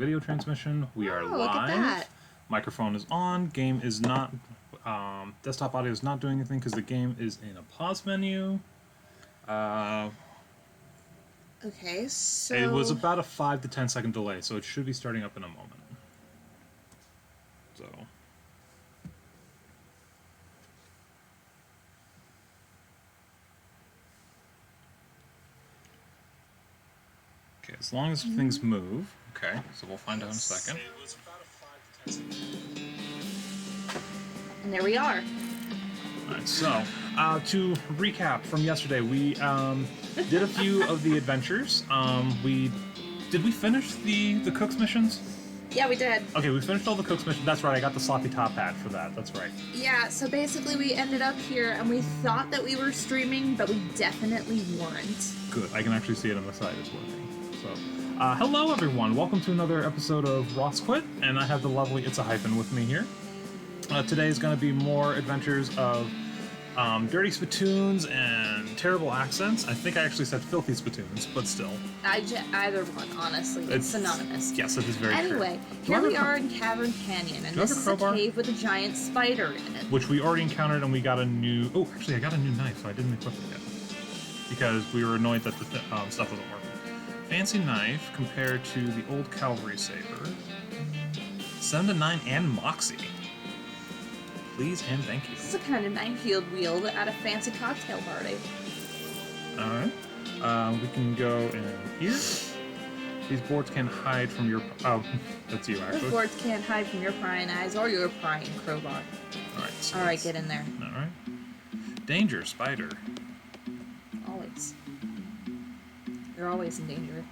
video transmission. We are live. Look at that. Microphone is on. Game is not. Desktop audio is not doing anything because the game is in a pause menu. Okay, so... It was about a 5 to 10 second delay, so it should be starting up in a moment. So... Okay, as long as things move. Okay, so we'll find out in a second. And there we are. Alright, so, to recap from yesterday, we did a few of the adventures. Did we finish the Cook's missions? Yeah, we did. Okay, we finished all the Cook's missions. That's right, I got the sloppy top hat for that. That's right. Yeah, so basically we ended up here and we thought that we were streaming, but we definitely weren't. Good, I can actually see it on the side. It's working. So, hello everyone. Welcome to another episode of Ross Quit, and I have the lovely It's a Hyphen with me here. Today is going to be more adventures of dirty spittoons and terrible accents. I think I actually said filthy spittoons, but still. Either one, honestly. It's synonymous. Yes, it is very true. Anyway, here we are in Cavern Canyon, and this is a cave with a giant spider in it. Which we already encountered, and we got a new... Oh, actually, I got a new knife, so I didn't equip it yet. Because we were annoyed that the stuff wasn't working. Fancy knife compared to the old cavalry saber. 7 to 9 and Moxie. Please and thank you. This is the kind of knife you'd wield at a fancy cocktail party. Alright. We can go in here. These boards can hide from your... Oh, that's you, actually. Those boards can't hide from your prying eyes or your prying crowbar. Alright. So Alright, get in there. Alright. Danger, spider. Always. You're always in danger.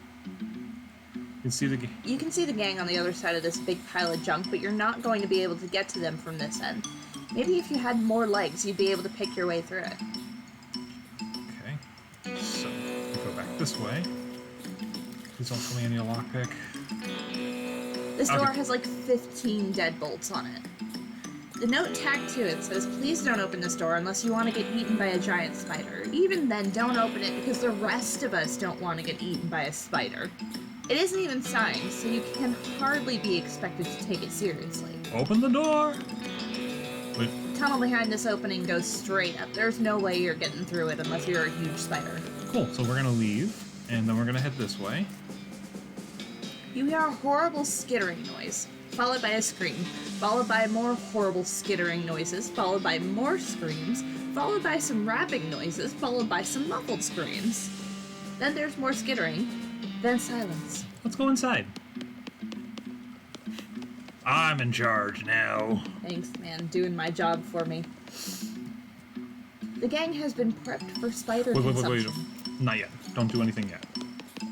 You can see the... You can see the gang on the other side of this big pile of junk, but you're not going to be able to get to them from this end. Maybe if you had more legs, you'd be able to pick your way through it. Okay. So, we go back this way. Please don't tell me any lockpick. This door has like 15 deadbolts on it. The note tacked to it says, please don't open this door unless you want to get eaten by a giant spider. Even then, don't open it because the rest of us don't want to get eaten by a spider. It isn't even signed, so you can hardly be expected to take it seriously. Open the door! Wait. The tunnel behind this opening goes straight up. There's no way you're getting through it unless you're a huge spider. Cool, so we're gonna leave, and then we're gonna head this way. You hear a horrible skittering noise, followed by a scream, followed by more horrible skittering noises, followed by more screams, followed by some rapping noises, followed by some muffled screams. Then there's more skittering, then silence. Let's go inside. I'm in charge now. Thanks, man, doing my job for me. The gang has been prepped for spider consumption. Wait. Not yet. Don't do anything yet.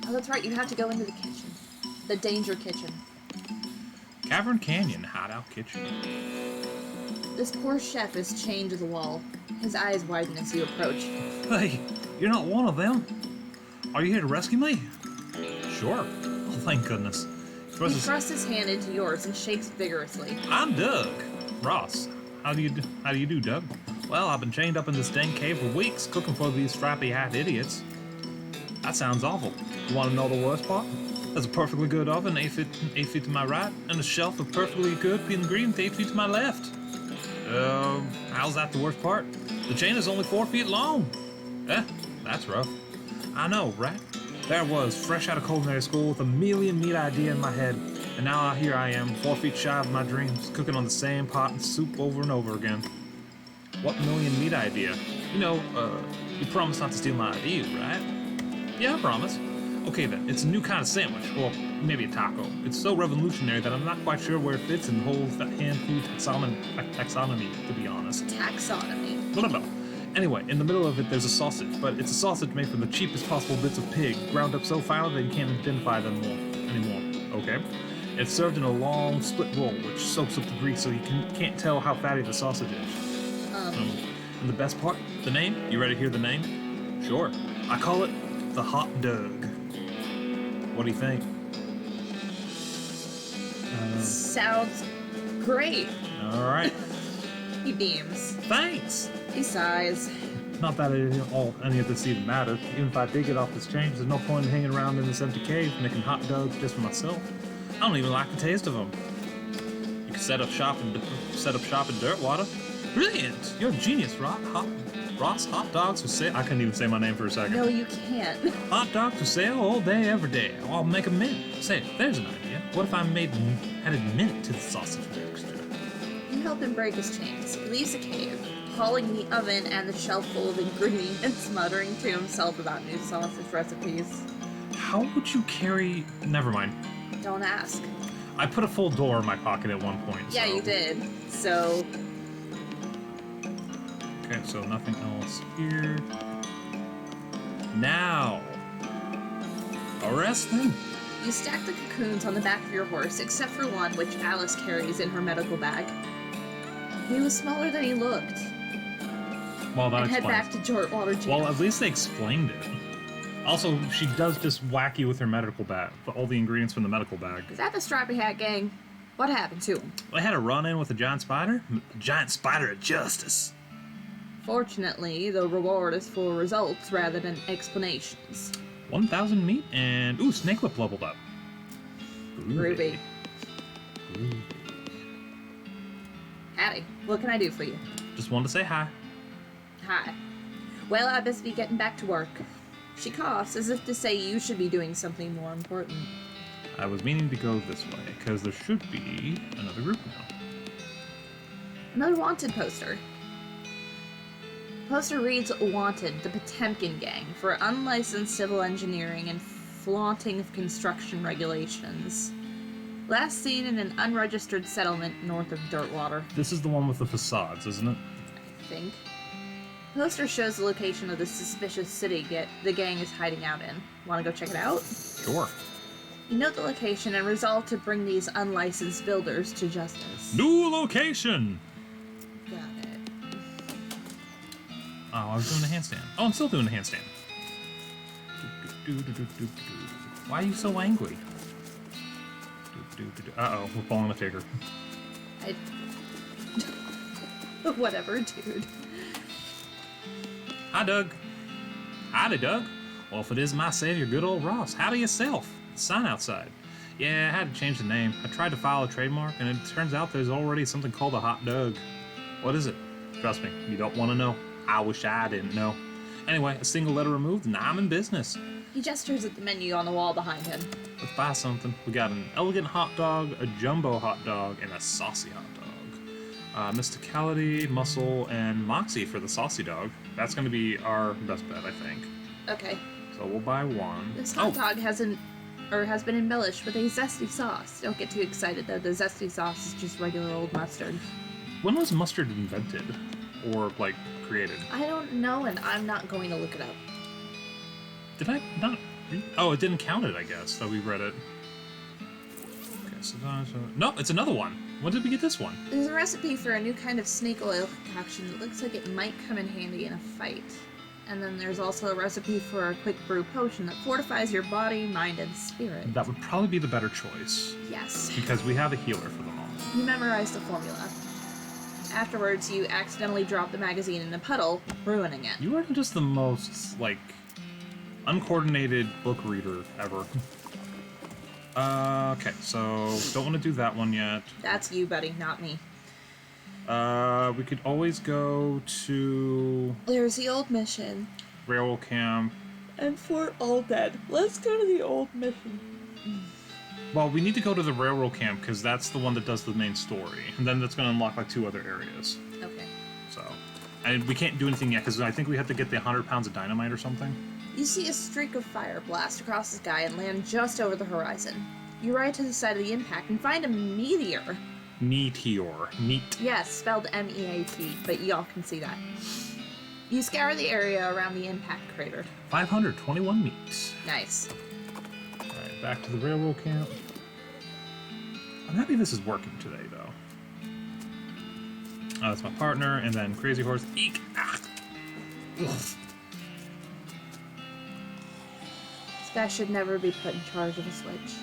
Oh, that's right, you have to go into the kitchen. The danger kitchen. Cavern Canyon hideout kitchen. This poor chef is chained to the wall. His eyes widen as you approach. Hey, you're not one of them. Are you here to rescue me? Sure. Oh, thank goodness. He thrusts his hand into yours and shakes vigorously. I'm Doug. Ross. How do you do, Doug? Well, I've been chained up in this dang cave for weeks, cooking for these strappy-hat idiots. That sounds awful. You want to know the worst part? There's a perfectly good oven 8 feet to my right, and a shelf of perfectly good ingredients 8 feet to my left. How's that the worst part? The chain is only 4 feet long. That's rough. I know, right? There I was, fresh out of culinary school with a million meat idea in my head, and now here I am, 4 feet shy of my dreams, cooking on the same pot and soup over and over again. What million meat idea? You know, you promised not to steal my ideas, right? Yeah, I promise. Okay then, it's a new kind of sandwich, or maybe a taco. It's so revolutionary that I'm not quite sure where it fits in the whole hand food taxonomy, to be honest. Taxonomy? Blah, blah, blah. Anyway, in the middle of it there's a sausage, but it's a sausage made from the cheapest possible bits of pig, ground up so finely that you can't identify them anymore. Okay? It's served in a long split roll, which soaks up the grease so you can't tell how fatty the sausage is. And the best part? The name? You ready to hear the name? Sure. I call it the Hot Doug. What do you think? Sounds great. Alright. He beams. Thanks! He sighs. Not that any of this even matters. Even if I did get off this chain, there's no point in hanging around in this empty cave making hot dogs just for myself. I don't even like the taste of them. You can set up shop in Dirtwater. Brilliant! You're a genius, Ross. Hot dogs for sale. I couldn't even say my name for a second. No, you can't. Hot dogs for sale all day, every day. I'll make a mint. Say, there's an idea. What if I added mint to the sausage mixture? You help him break his chains. He leaves the cave, hauling the oven and the shelf full of ingredients, muttering to himself about new sausage recipes. How would you carry... Never mind. Don't ask. I put a full door in my pocket at one point. Yeah, so... you did. So... Okay, so nothing else here. Now... arrest them. You stack the cocoons on the back of your horse, except for one, which Alice carries in her medical bag. He was smaller than he looked. Well, that and head explains. back to Dirtwater Jail. Well, at least they explained it. Also, she does just whack you with her medical bag, all the ingredients from the medical bag. Is that the Strappy Hat Gang? What happened to him? I had a run-in with a giant spider. A giant spider of justice. Fortunately, the reward is for results rather than explanations. 1,000 meat and... ooh, snake lip leveled up. Ruby. Howdy. What can I do for you? Just wanted to say hi. Hi. Well, I best be getting back to work. She coughs, as if to say you should be doing something more important. I was meaning to go this way, because there should be another group now. Another wanted poster. Poster reads, Wanted, the Potemkin Gang, for unlicensed civil engineering and flaunting of construction regulations. Last seen in an unregistered settlement north of Dirtwater. This is the one with the facades, isn't it? I think. The poster shows the location of the suspicious city the gang is hiding out in. Want to go check it out? Sure. You note the location and resolve to bring these unlicensed builders to justice. New location! Got it. Oh, I was doing a handstand. Oh, I'm still doing a handstand. Why are you so angry? Uh-oh, we're pulling a figure. Whatever, dude. Hi, Doug. Howdy, Doug. Well, if it is my savior, good old Ross, howdy yourself. The sign outside. Yeah, I had to change the name. I tried to file a trademark, and it turns out there's already something called a hot Doug. What is it? Trust me, you don't want to know. I wish I didn't know. Anyway, a single letter removed, and I'm in business. He gestures at the menu on the wall behind him. Let's buy something. We got an elegant hot dog, a jumbo hot dog, and a saucy hot dog. Mysticality, muscle, and moxie for the saucy dog. That's going to be our best bet, I think. Okay. So we'll buy one. This hot dog has been embellished with a zesty sauce. Don't get too excited though. The zesty sauce is just regular old mustard. When was mustard invented? Or, like, created? I don't know, and I'm not going to look it up. Did I not read? Oh, it didn't count it, I guess, that we read it. Okay, so... No, it's another one. When did we get this one? There's a recipe for a new kind of snake oil concoction that looks like it might come in handy in a fight. And then there's also a recipe for a quick brew potion that fortifies your body, mind, and spirit. That would probably be the better choice. Yes. Because we have a healer for them all. You memorize the formula. Afterwards, you accidentally drop the magazine in a puddle, ruining it. You are just the most, like, uncoordinated book reader ever. Okay, so don't want to do that one yet. That's you, buddy, not me. We could always go to... There's the old mission. Railroad Camp. And Fort All Dead. Let's go to the old mission. Well, we need to go to the Railroad Camp, because that's the one that does the main story. And then that's going to unlock, like, 2 other areas. Okay. So... And we can't do anything yet, because I think we have to get the 100 pounds of dynamite or something. You see a streak of fire blast across the sky and land just over the horizon. You ride to the side of the impact and find a meteor. Meteor. Neat. Yes, spelled M-E-A-T, but y'all can see that. You scour the area around the impact crater. 521 meats. Nice. Alright, back to the railroad camp. I'm happy this is working today, though. Oh, that's my partner, and then Crazy Horse. Eek! Ah. Ugh. This guy should never be put in charge of a switch.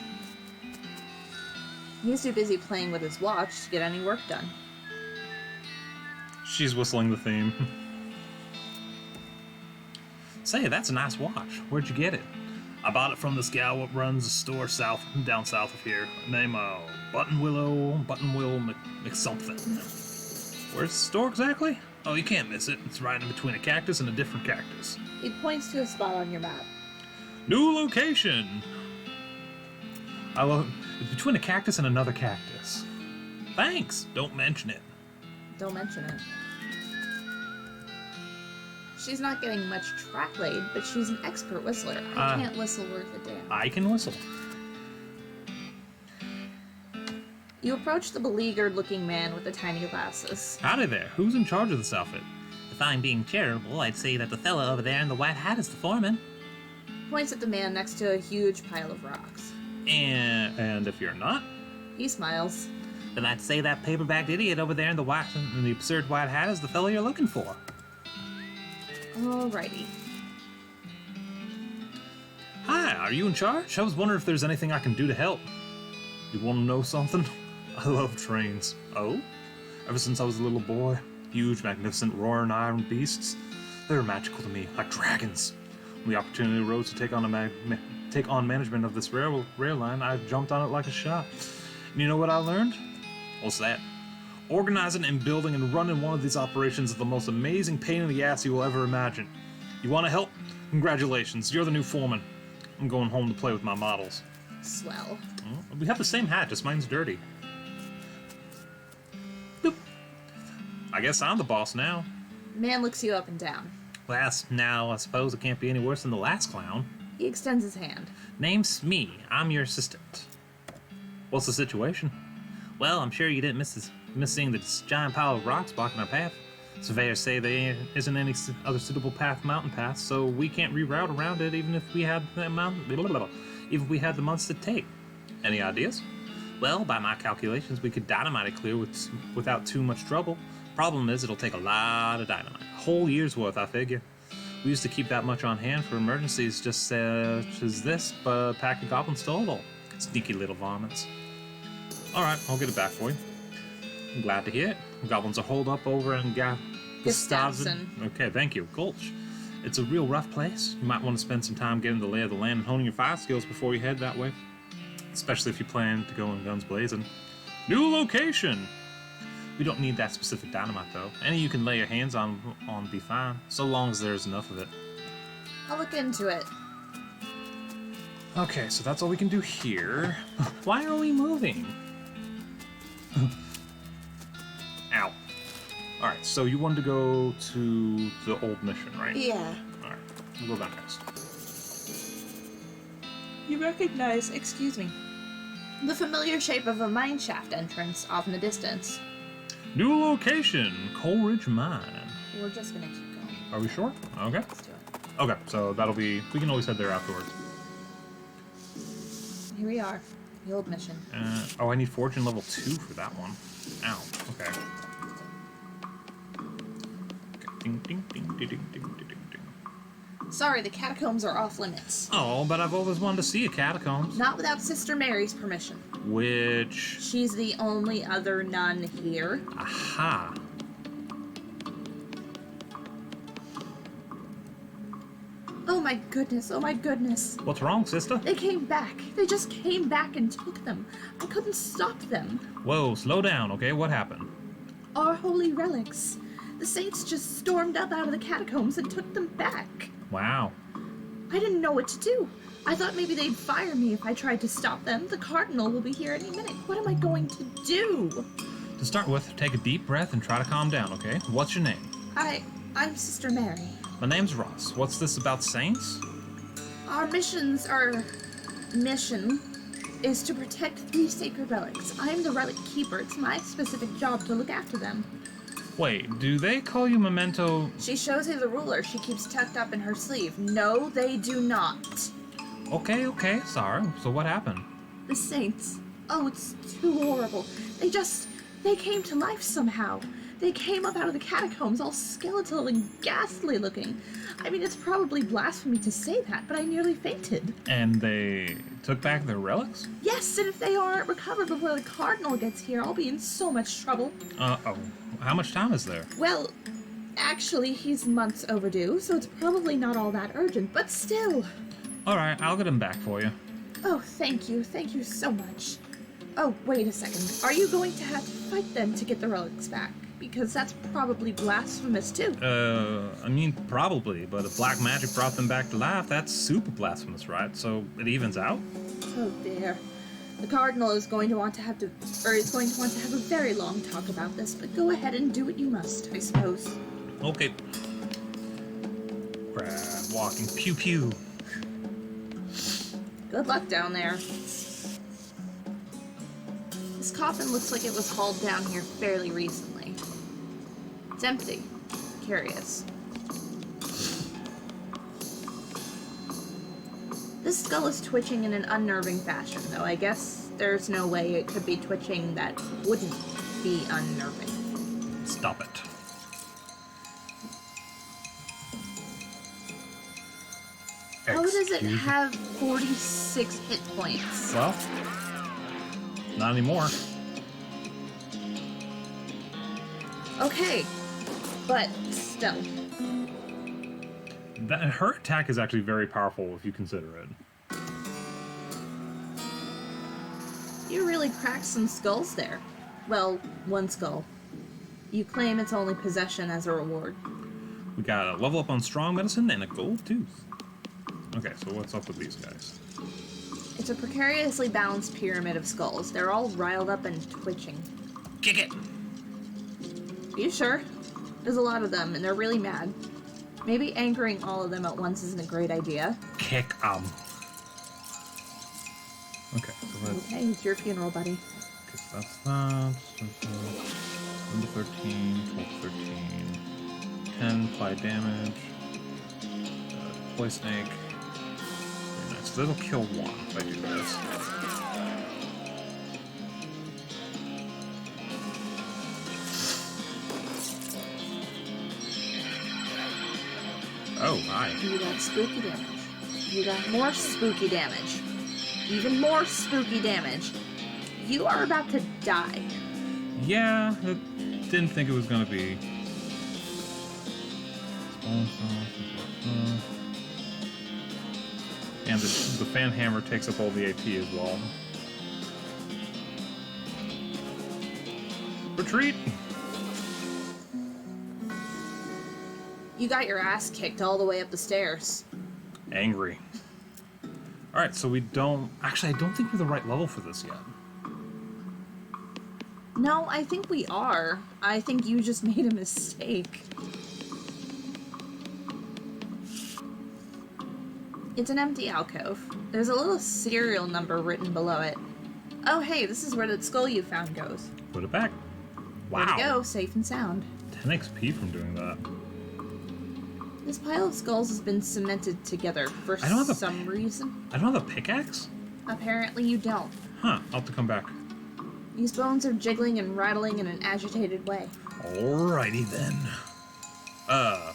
He's too busy playing with his watch to get any work done. She's whistling the theme. Say, that's a nice watch. Where'd you get it? I bought it from this gal what runs a store down south of here. Name Buttonwillow McSomething. Where's the store exactly? Oh, you can't miss it. It's right in between a cactus and a different cactus. He points to a spot on your map. New location. I love it. It's between a cactus and another cactus. Thanks. Don't mention it. Don't mention it. She's not getting much track laid, but she's an expert whistler. I can't whistle worth a damn. I can whistle. You approach the beleaguered-looking man with the tiny glasses. Howdy there. Who's in charge of this outfit? If I'm being charitable, I'd say that the fella over there in the white hat is the foreman. Points at the man next to a huge pile of rocks. And if you're not? He smiles. Then I'd say that paper-bagged idiot over there in the absurd white hat is the fella you're looking for. Alrighty. Hi, are you in charge? I was wondering if there's anything I can do to help. You want to know something? I love trains. Oh? Ever since I was a little boy, huge, magnificent, roaring iron beasts, they were magical to me, like dragons. When the opportunity arose to take on management of this rail line, I jumped on it like a shot. And you know what I learned? What's that? Organizing and building and running one of these operations is the most amazing pain in the ass you will ever imagine. You want to help? Congratulations, you're the new foreman. I'm going home to play with my models. Swell. Oh, we have the same hat, just mine's dirty. Boop. I guess I'm the boss now. Man looks you up and down. Well, now I suppose it can't be any worse than the last clown. He extends his hand. Name's me. I'm your assistant. What's the situation? Well, I'm sure you didn't miss seeing this giant pile of rocks blocking our path. Surveyors say there isn't any other suitable mountain paths, so we can't reroute around it even if we had the months to take. Any ideas? Well, by my calculations, we could dynamite it clear without too much trouble. Problem is, it'll take a lot of dynamite. A whole year's worth, I figure. We used to keep that much on hand for emergencies just such as this, but a pack of goblins stole it all. Sneaky little varmints. Alright, I'll get it back for you. I'm glad to hear it. Goblins are holed up over in Gustafsson. Okay, thank you. Gulch. It's a real rough place. You might want to spend some time getting the lay of the land and honing your fire skills before you head that way. Especially if you plan to go in guns blazing. New location! We don't need that specific dynamite, though. Any you can lay your hands on be fine, so long as there's enough of it. I'll look into it. Okay, so that's all we can do here. Why are we moving? Ow. Alright, so you wanted to go to the old mission, right? Yeah. Alright, we'll go down next. You recognize, excuse me, the familiar shape of a mine shaft entrance off in the distance. New location, Coleridge Mine. We're just gonna keep going. Are we sure? Okay. Let's do it. Okay, so that'll be... We can always head there afterwards. Here we are. The old mission. Oh, I need fortune level 2 for that one. Ow. Okay. Ding, ding, ding, ding, ding, ding, ding, ding. Sorry, the catacombs are off limits. Oh, but I've always wanted to see a catacombs. Not without Sister Mary's permission. Which... She's the only other nun here. Aha. Oh my goodness, oh my goodness. What's wrong, sister? They came back. They just came back and took them. I couldn't stop them. Whoa, slow down, okay? What happened? Our holy relics. The saints just stormed up out of the catacombs and took them back. Wow. I didn't know what to do. I thought maybe they'd fire me if I tried to stop them. The cardinal will be here any minute. What am I going to do? To start with, take a deep breath and try to calm down, okay? What's your name? I'm Sister Mary. My name's Ross. What's this about saints? Our mission is to protect 3 sacred relics. I'm the relic keeper. It's my specific job to look after them. Wait, do they call you Memento? She shows you the ruler she keeps tucked up in her sleeve. No, they do not. Okay, sorry. So what happened? The saints. Oh, it's too horrible. They came to life somehow. They came up out of the catacombs all skeletal and ghastly looking. I mean, it's probably blasphemy to say that, but I nearly fainted. And they took back their relics? Yes, and if they aren't recovered before the cardinal gets here, I'll be in so much trouble. Uh-oh. How much time is there? Well, actually, he's months overdue, so it's probably not all that urgent, but still. Alright, I'll get him back for you. Oh, thank you. Thank you so much. Oh, wait a second. Are you going to have to fight them to get the relics back? Because that's probably blasphemous, too. I mean, probably, but if black magic brought them back to life, that's super blasphemous, right? So it evens out? Oh, dear. The Cardinal is going to want to have a very long talk about this, but go ahead and do what you must, I suppose. Okay. Crab walking. Pew pew. Good luck down there. This coffin looks like it was hauled down here fairly recently. It's empty. Curious. This skull is twitching in an unnerving fashion, though I guess there's no way it could be twitching that wouldn't be unnerving. Stop it. How does it Excuse- have 46 hit points? Well, not anymore. Okay, but still. Her attack is actually very powerful if you consider it. You really cracked some skulls there. Well, one skull. You claim it's only possession as a reward. We got a level up on strong medicine and a gold tooth. Okay, so what's up with these guys? It's a precariously balanced pyramid of skulls. They're all riled up and twitching. Kick it! Are you sure? There's a lot of them, and they're really mad. Maybe anchoring all of them at once isn't a great idea. Kick 'em. Okay, so that's... Okay, it's your funeral, buddy. Okay, so that's that. Number 13, 12, 13. 10 apply damage. Poison snake. Very nice. So that'll kill one if I do this. Oh, hi. You got spooky damage. You got more spooky damage. Even more spooky damage. You are about to die. Yeah, I didn't think it was gonna be. And the fan hammer takes up all the AP as well. Retreat! You got your ass kicked all the way up the stairs. Angry. Alright, so we don't... Actually, I don't think we're the right level for this yet. No, I think we are. I think you just made a mistake. It's an empty alcove. There's a little serial number written below it. Oh, hey, this is where that skull you found goes. Put it back. Wow. Way to go, safe and sound. 10 XP from doing that. This pile of skulls has been cemented together for I don't have a- some reason. I don't have a pickaxe? Apparently you don't. Huh, I'll have to come back. These bones are jiggling and rattling in an agitated way. Alrighty then. A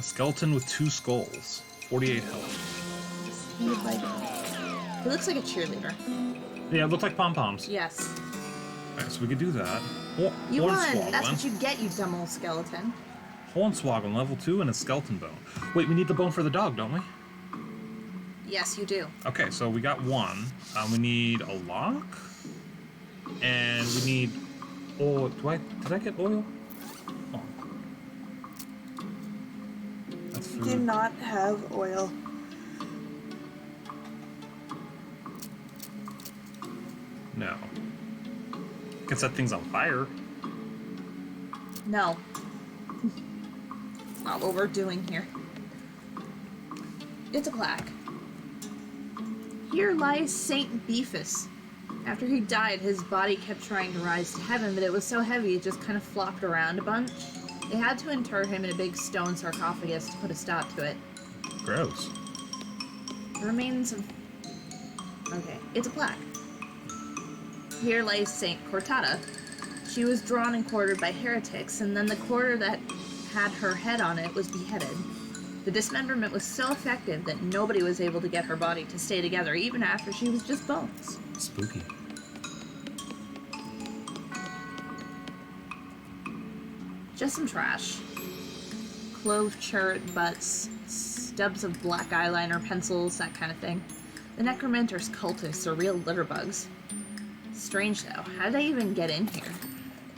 skeleton with 2 skulls. 48 health. He looks like a cheerleader. Yeah, it looks like pom-poms. Yes. Alright, so we could do that. You won! That's Hornswoggling. what you get, you dumb old skeleton. Hornswoggling, level 2, and a skeleton bone. Wait, we need the bone for the dog, don't we? Yes, you do. Okay, so we got one. We need a lock. And we need... Oh, did I get oil? Oh. That's food. Do not have oil. No. Can set things on fire. No. Not what we're doing here. It's a plaque. Here lies Saint Beefus. After he died, his body kept trying to rise to heaven, but it was so heavy it just kind of flopped around a bunch. They had to inter him in a big stone sarcophagus to put a stop to it. Gross. The remains of... Okay, it's a plaque. Here lies Saint Cortata. She was drawn and quartered by heretics, and then the quarter that had her head on it was beheaded. The dismemberment was so effective that nobody was able to get her body to stay together, even after she was just bones. Spooky. Just some trash. Clove churret butts, dubs of black eyeliner, pencils, that kind of thing. The necromancer's cultists are real litterbugs. Strange, though. How did they even get in here?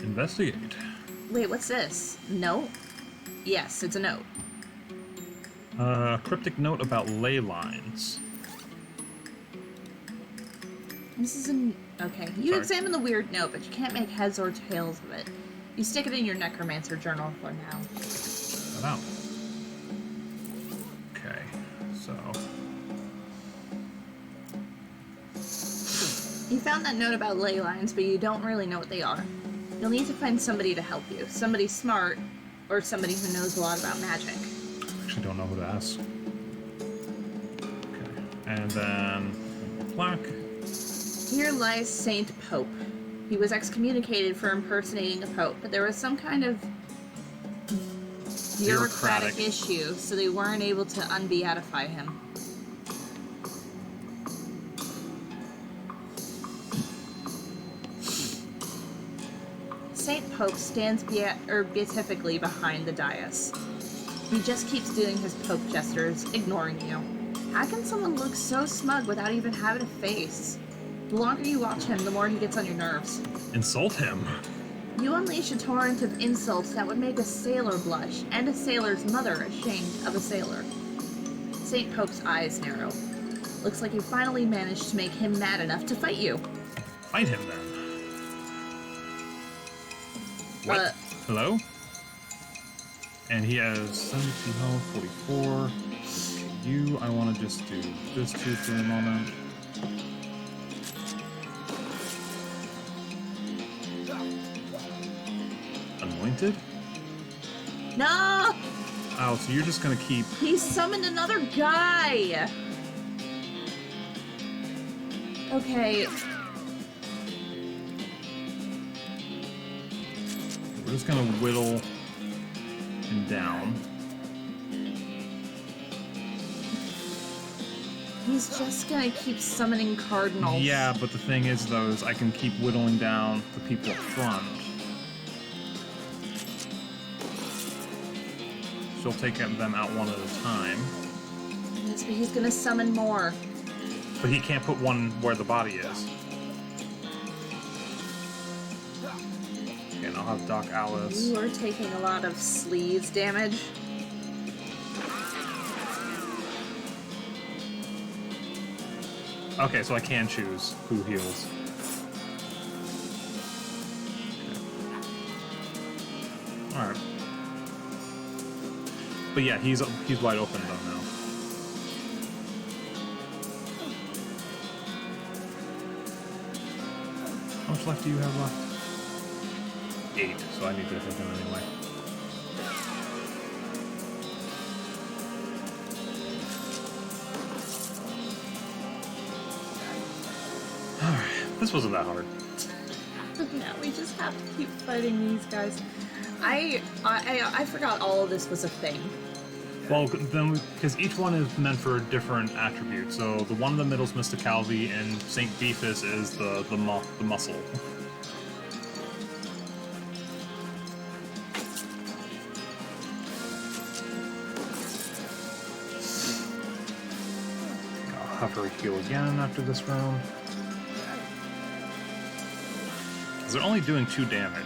Investigate. Wait, what's this? Note? Yes, it's a note. Cryptic note about ley lines. This is an... Okay. You Sorry. examine the weird note, but you can't make heads or tails of it. You stick it in your necromancer journal for now. Check that out. Okay, so... You found that note about ley lines, but you don't really know what they are. You'll need to find somebody to help you. Somebody smart, or somebody who knows a lot about magic. I actually don't know who to ask. Okay, and then... plaque. Here lies Saint Pope. He was excommunicated for impersonating a pope, but there was some kind of bureaucratic issue, so they weren't able to unbeatify him. Saint Pope stands beatifically behind the dais. He just keeps doing his pope gestures, ignoring you. How can someone look so smug without even having a face? The longer you watch him, the more he gets on your nerves. Insult him. You unleash a torrent of insults that would make a sailor blush, and a sailor's mother ashamed of a sailor. Saint Pope's eyes narrow. Looks like you finally managed to make him mad enough to fight you. Fight him then. What? Hello? And he has 72 health, 44. You, I want to just do this too for a moment. Anointed? No! Oh, so you're just gonna keep... He summoned another guy! Okay. We're just gonna whittle him down. He's just gonna keep summoning cardinals. Yeah, but the thing is, though, is I can keep whittling down the people up front. She'll take them out one at a time. Yes, but he's gonna summon more. But he can't put one where the body is. Okay, and I'll have Doc Alice. You are taking a lot of sleaze damage. Okay, so I can choose who heals. Okay. Alright. But yeah, he's wide open though now. How much life do you have left? 8, so I need to hit him anyway. Alright, this wasn't that hard. Now we just have to keep fighting these guys. I forgot all of this was a thing. Well, then, because each one is meant for a different attribute. So the one in the middle is Mysticality, and Saint Beefus is the muscle. I'll have her heal again after this round. Because they're only doing 2 damage.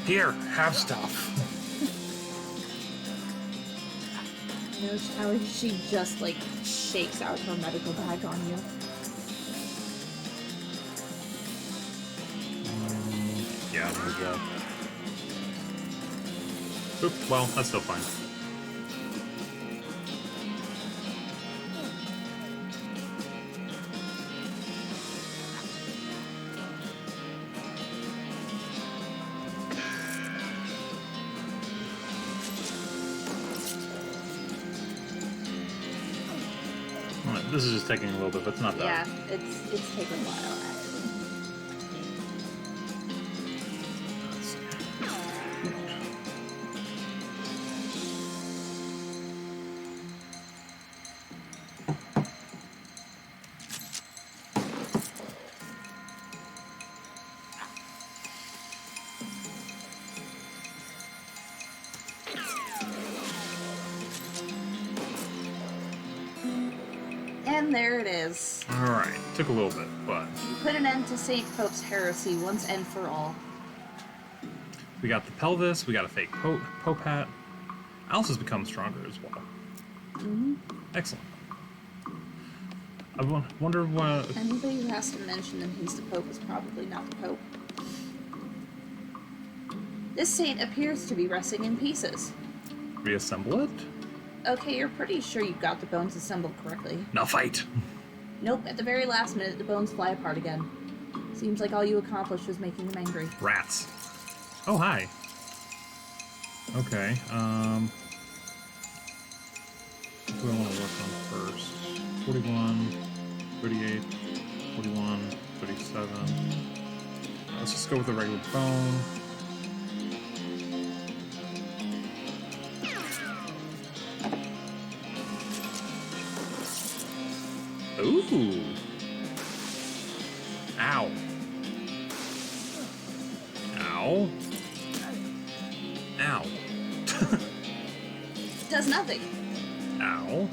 Here, have stuff. Notice how she just like shakes out her medical bag on you. Yeah, there's that. Oop, well, that's still fine. Alright, this is just taking a little bit, but it's not that. Yeah, it's taken a while actually. And there it is. Alright, took a little bit, but You put an end to St. Pope's heresy once and for all. we got the pelvis, we got a fake Pope hat. Alice has become stronger as well. Mm-hmm. Excellent. I wonder what... Anybody who has to mention that he's the Pope is probably not the Pope. This saint appears to be resting in pieces. Reassemble it? Okay, you're pretty sure you got the bones assembled correctly. Now fight! Nope, at the very last minute, the bones fly apart again. Seems like all you accomplished was making them angry. Rats. Oh, hi. Okay, what do I want to work on first? 41, 38, 41, 37. Let's just go with the regular bone. Ooh. Ow. Ow. Ow. Does nothing. Ow.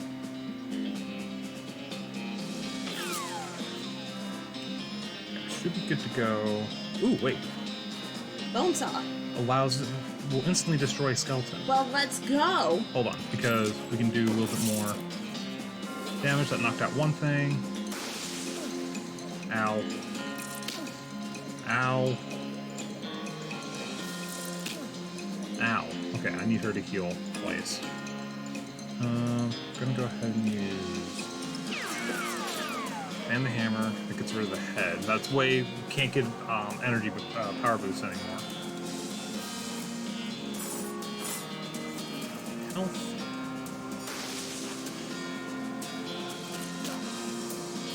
Should be good to go. Ooh, wait. Bone saw. Will instantly destroy a skeleton. Well, let's go. Hold on, because we can do a little bit more damage. That knocked out one thing. Ow. Ow. Ow. Okay, I need her to heal twice. Gonna go ahead and use... And the hammer. That gets rid of the head. That's way... Can't get energy power boosts anymore. Health.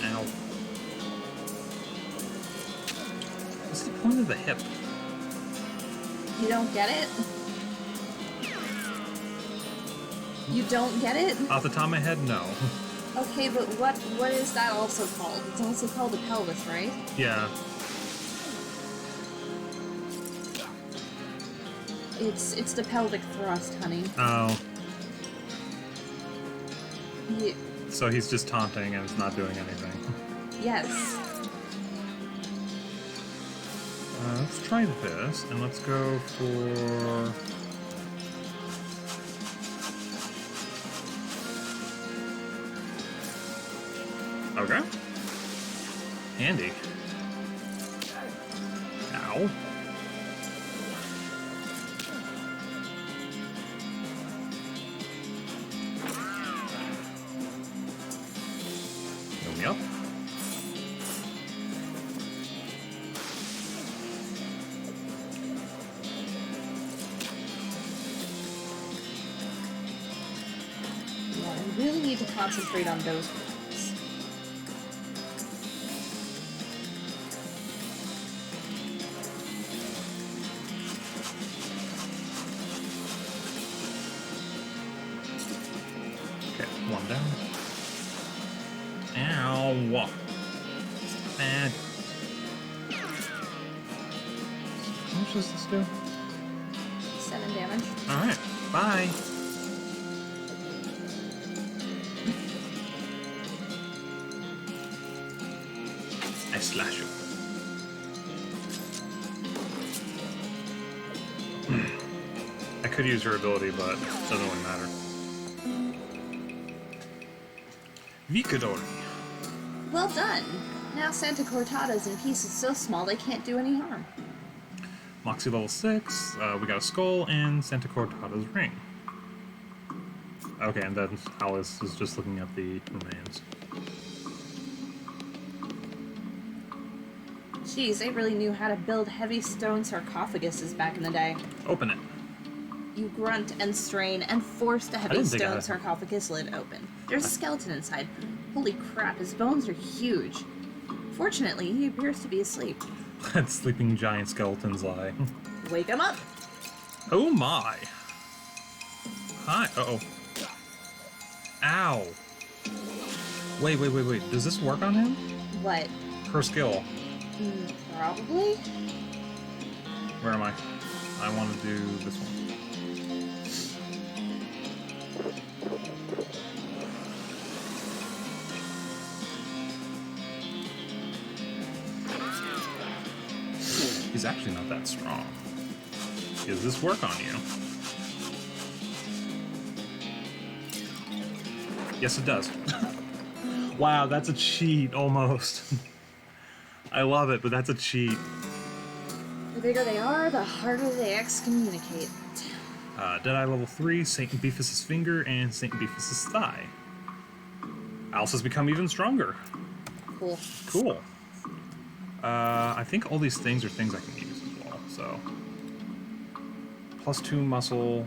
Ow. What's the point of the hip? You don't get it? You don't get it? Off the top of my head, no. Okay, but what is that also called? It's also called a pelvis, right? Yeah. It's the pelvic thrust, honey. Oh. You, So he's just taunting and it's not doing anything. yes. Let's try this, and let's go for... Okay. Handy. Ow. Heal me up. Yeah, we really need to concentrate on those ones. Okay, one down. Ow. Bad. How much does this do? 7 damage. Alright, bye. I slash you. I could use her ability, but it doesn't really matter. Vicadori. Well done. Now Santa Cortada's in pieces so small they can't do any harm. Moxie level 6, we got a skull and Santa Cortada's ring. Okay, and then Alice is just looking at the remains. Geez, they really knew how to build heavy stone sarcophaguses back in the day. Open it. You grunt and strain and force the heavy didn't think I stone had- sarcophagus lid open. There's a skeleton inside. Holy crap, his bones are huge. Fortunately, he appears to be asleep. Let sleeping giant skeletons lie. Wake him up! Oh my! Hi. Uh-oh. Ow. Wait. Does this work on him? What? Her skill. Probably? Where am I? I want to do this one. He's actually not that strong. Does this work on you? Yes, it does. Wow, that's a cheat, almost. I love it, but that's a cheat. The bigger they are, the harder they excommunicate. Deadeye level 3, St. Beefus' finger, and St. Beefus' thigh. Alice has become even stronger. Cool. Cool. I think all these things are things I can use as well, so. +2 muscle.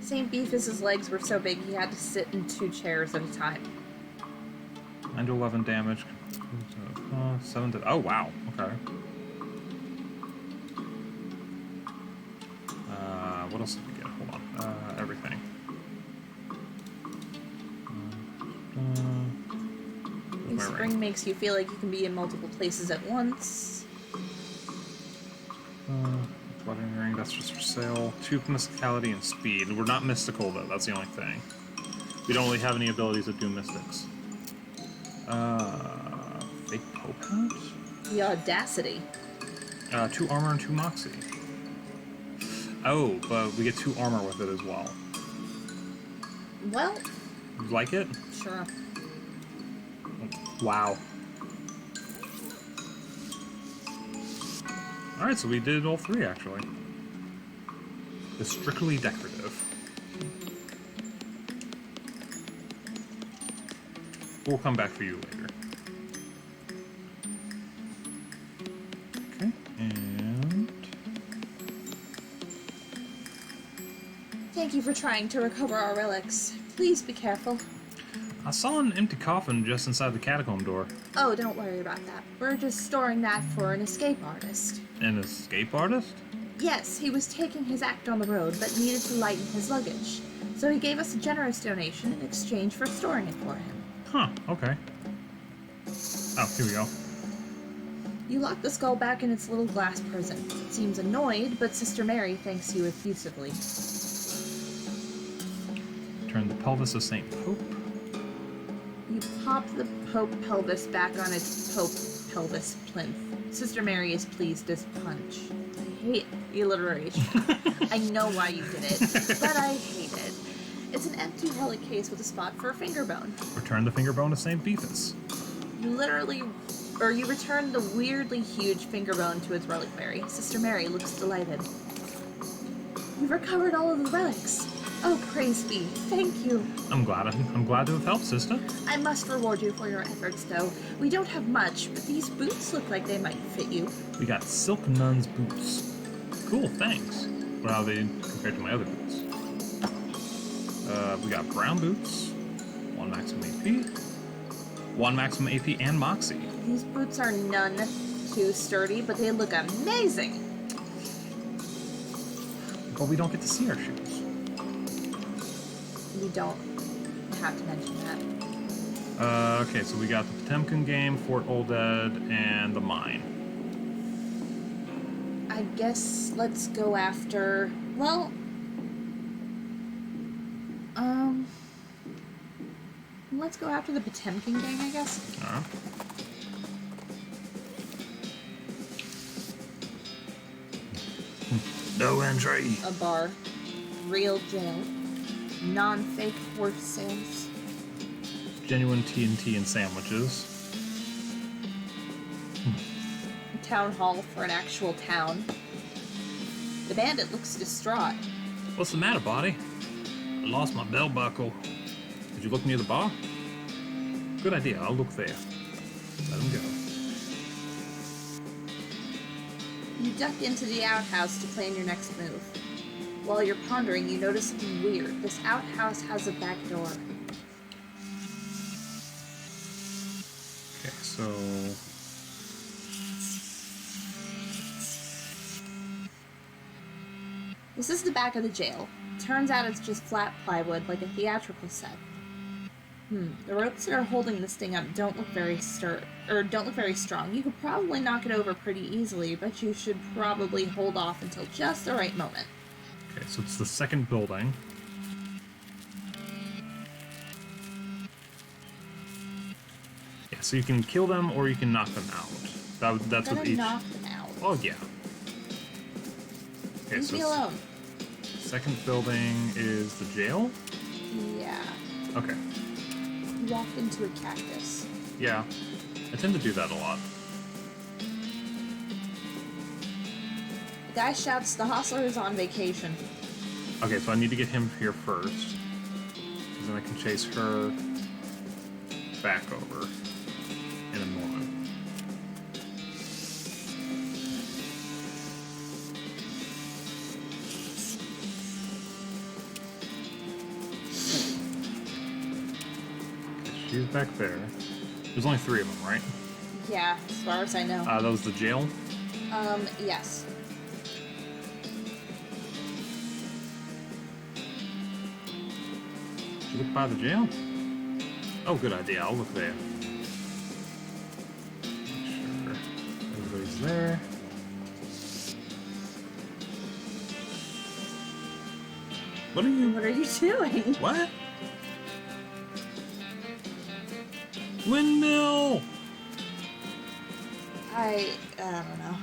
St. Beefus' legs were so big he had to sit in 2 chairs at a time. 9 to 11 damage. 7 to... Oh, wow. Okay. What else did we get? Hold on. Everything. New spring makes you feel like you can be in multiple places at once. Flooding ring, that's just for sale. 2 mysticality and speed. We're not mystical, though. That's the only thing. We don't really have any abilities that do mystics. Fake Pope Hat? The audacity. 2 armor and 2 moxie. Oh, but we get 2 armor with it as well. Well, You like it? sure. Wow. Alright, so we did all 3, actually. It's strictly decorative. We'll come back for you later. Okay, and... Thank you for trying to recover our relics. Please be careful. I saw an empty coffin just inside the catacomb door. Oh, don't worry about that. We're just storing that for an escape artist. An escape artist? Yes, he was taking his act on the road, but needed to lighten his luggage. So he gave us a generous donation in exchange for storing it for him. Huh, okay. Oh, here we go. You lock the skull back in its little glass prison. It seems annoyed, but Sister Mary thanks you effusively. Turn the pelvis of St. Pope. You pop the Pope pelvis back on its Pope pelvis plinth. Sister Mary is pleased as punch. I hate alliteration. I know why you did it, but I hate it. It's an empty relic case with a spot for a finger bone. Return the finger bone to St. Beefus. You return the weirdly huge finger bone to its reliquary. Sister Mary looks delighted. You've recovered all of the relics. Oh, praise be. Thank you. I'm glad to have helped, sister. I must reward you for your efforts, though. We don't have much, but these boots look like they might fit you. We got silk nun's boots. Cool, thanks. What are they compared to my other boots? We got brown boots, 1 maximum AP, 1 maximum AP and moxie. These boots are none too sturdy, but they look amazing. But we don't get to see our shoes. You don't have to mention that. Okay, so we got the Potemkin game, Fort Olded, and the mine. I guess let's go after... Well... Let's go after the Potemkin gang, I guess. Alright. No entry. A bar. Real jail. Non-fake horse sales. Genuine TNT and sandwiches. Town hall for an actual town. The bandit looks distraught. What's the matter, buddy? I lost my belt buckle. Did you look near the bar? Good idea, I'll look there. Let him go. You duck into the outhouse to plan your next move. While you're pondering, you notice something weird. This outhouse has a back door. Okay, so... This is the back of the jail. Turns out it's just flat plywood, like a theatrical set. The ropes that are holding this thing up don't look very strong. You could probably knock it over pretty easily, but you should probably hold off until just the right moment. Okay, so it's the second building. Yeah, so you can kill them or you can knock them out. That's I'm with gonna each. knock them out. Oh, yeah. Okay, Leave me alone. Second building is the jail? Yeah. Okay. You walked into a cactus. Yeah. I tend to do that a lot. The guy shouts, the hostler is on vacation. Okay, so I need to get him here first. Because then I can chase her back over in a moment. Okay, she's back there. There's only 3 of them, right? Yeah, as far as I know. That was the jail? Yes. Did you look by the jail? Oh, good idea. I'll look there. Make sure everybody's there. What are you... What are you doing? What? Windmill! I don't know.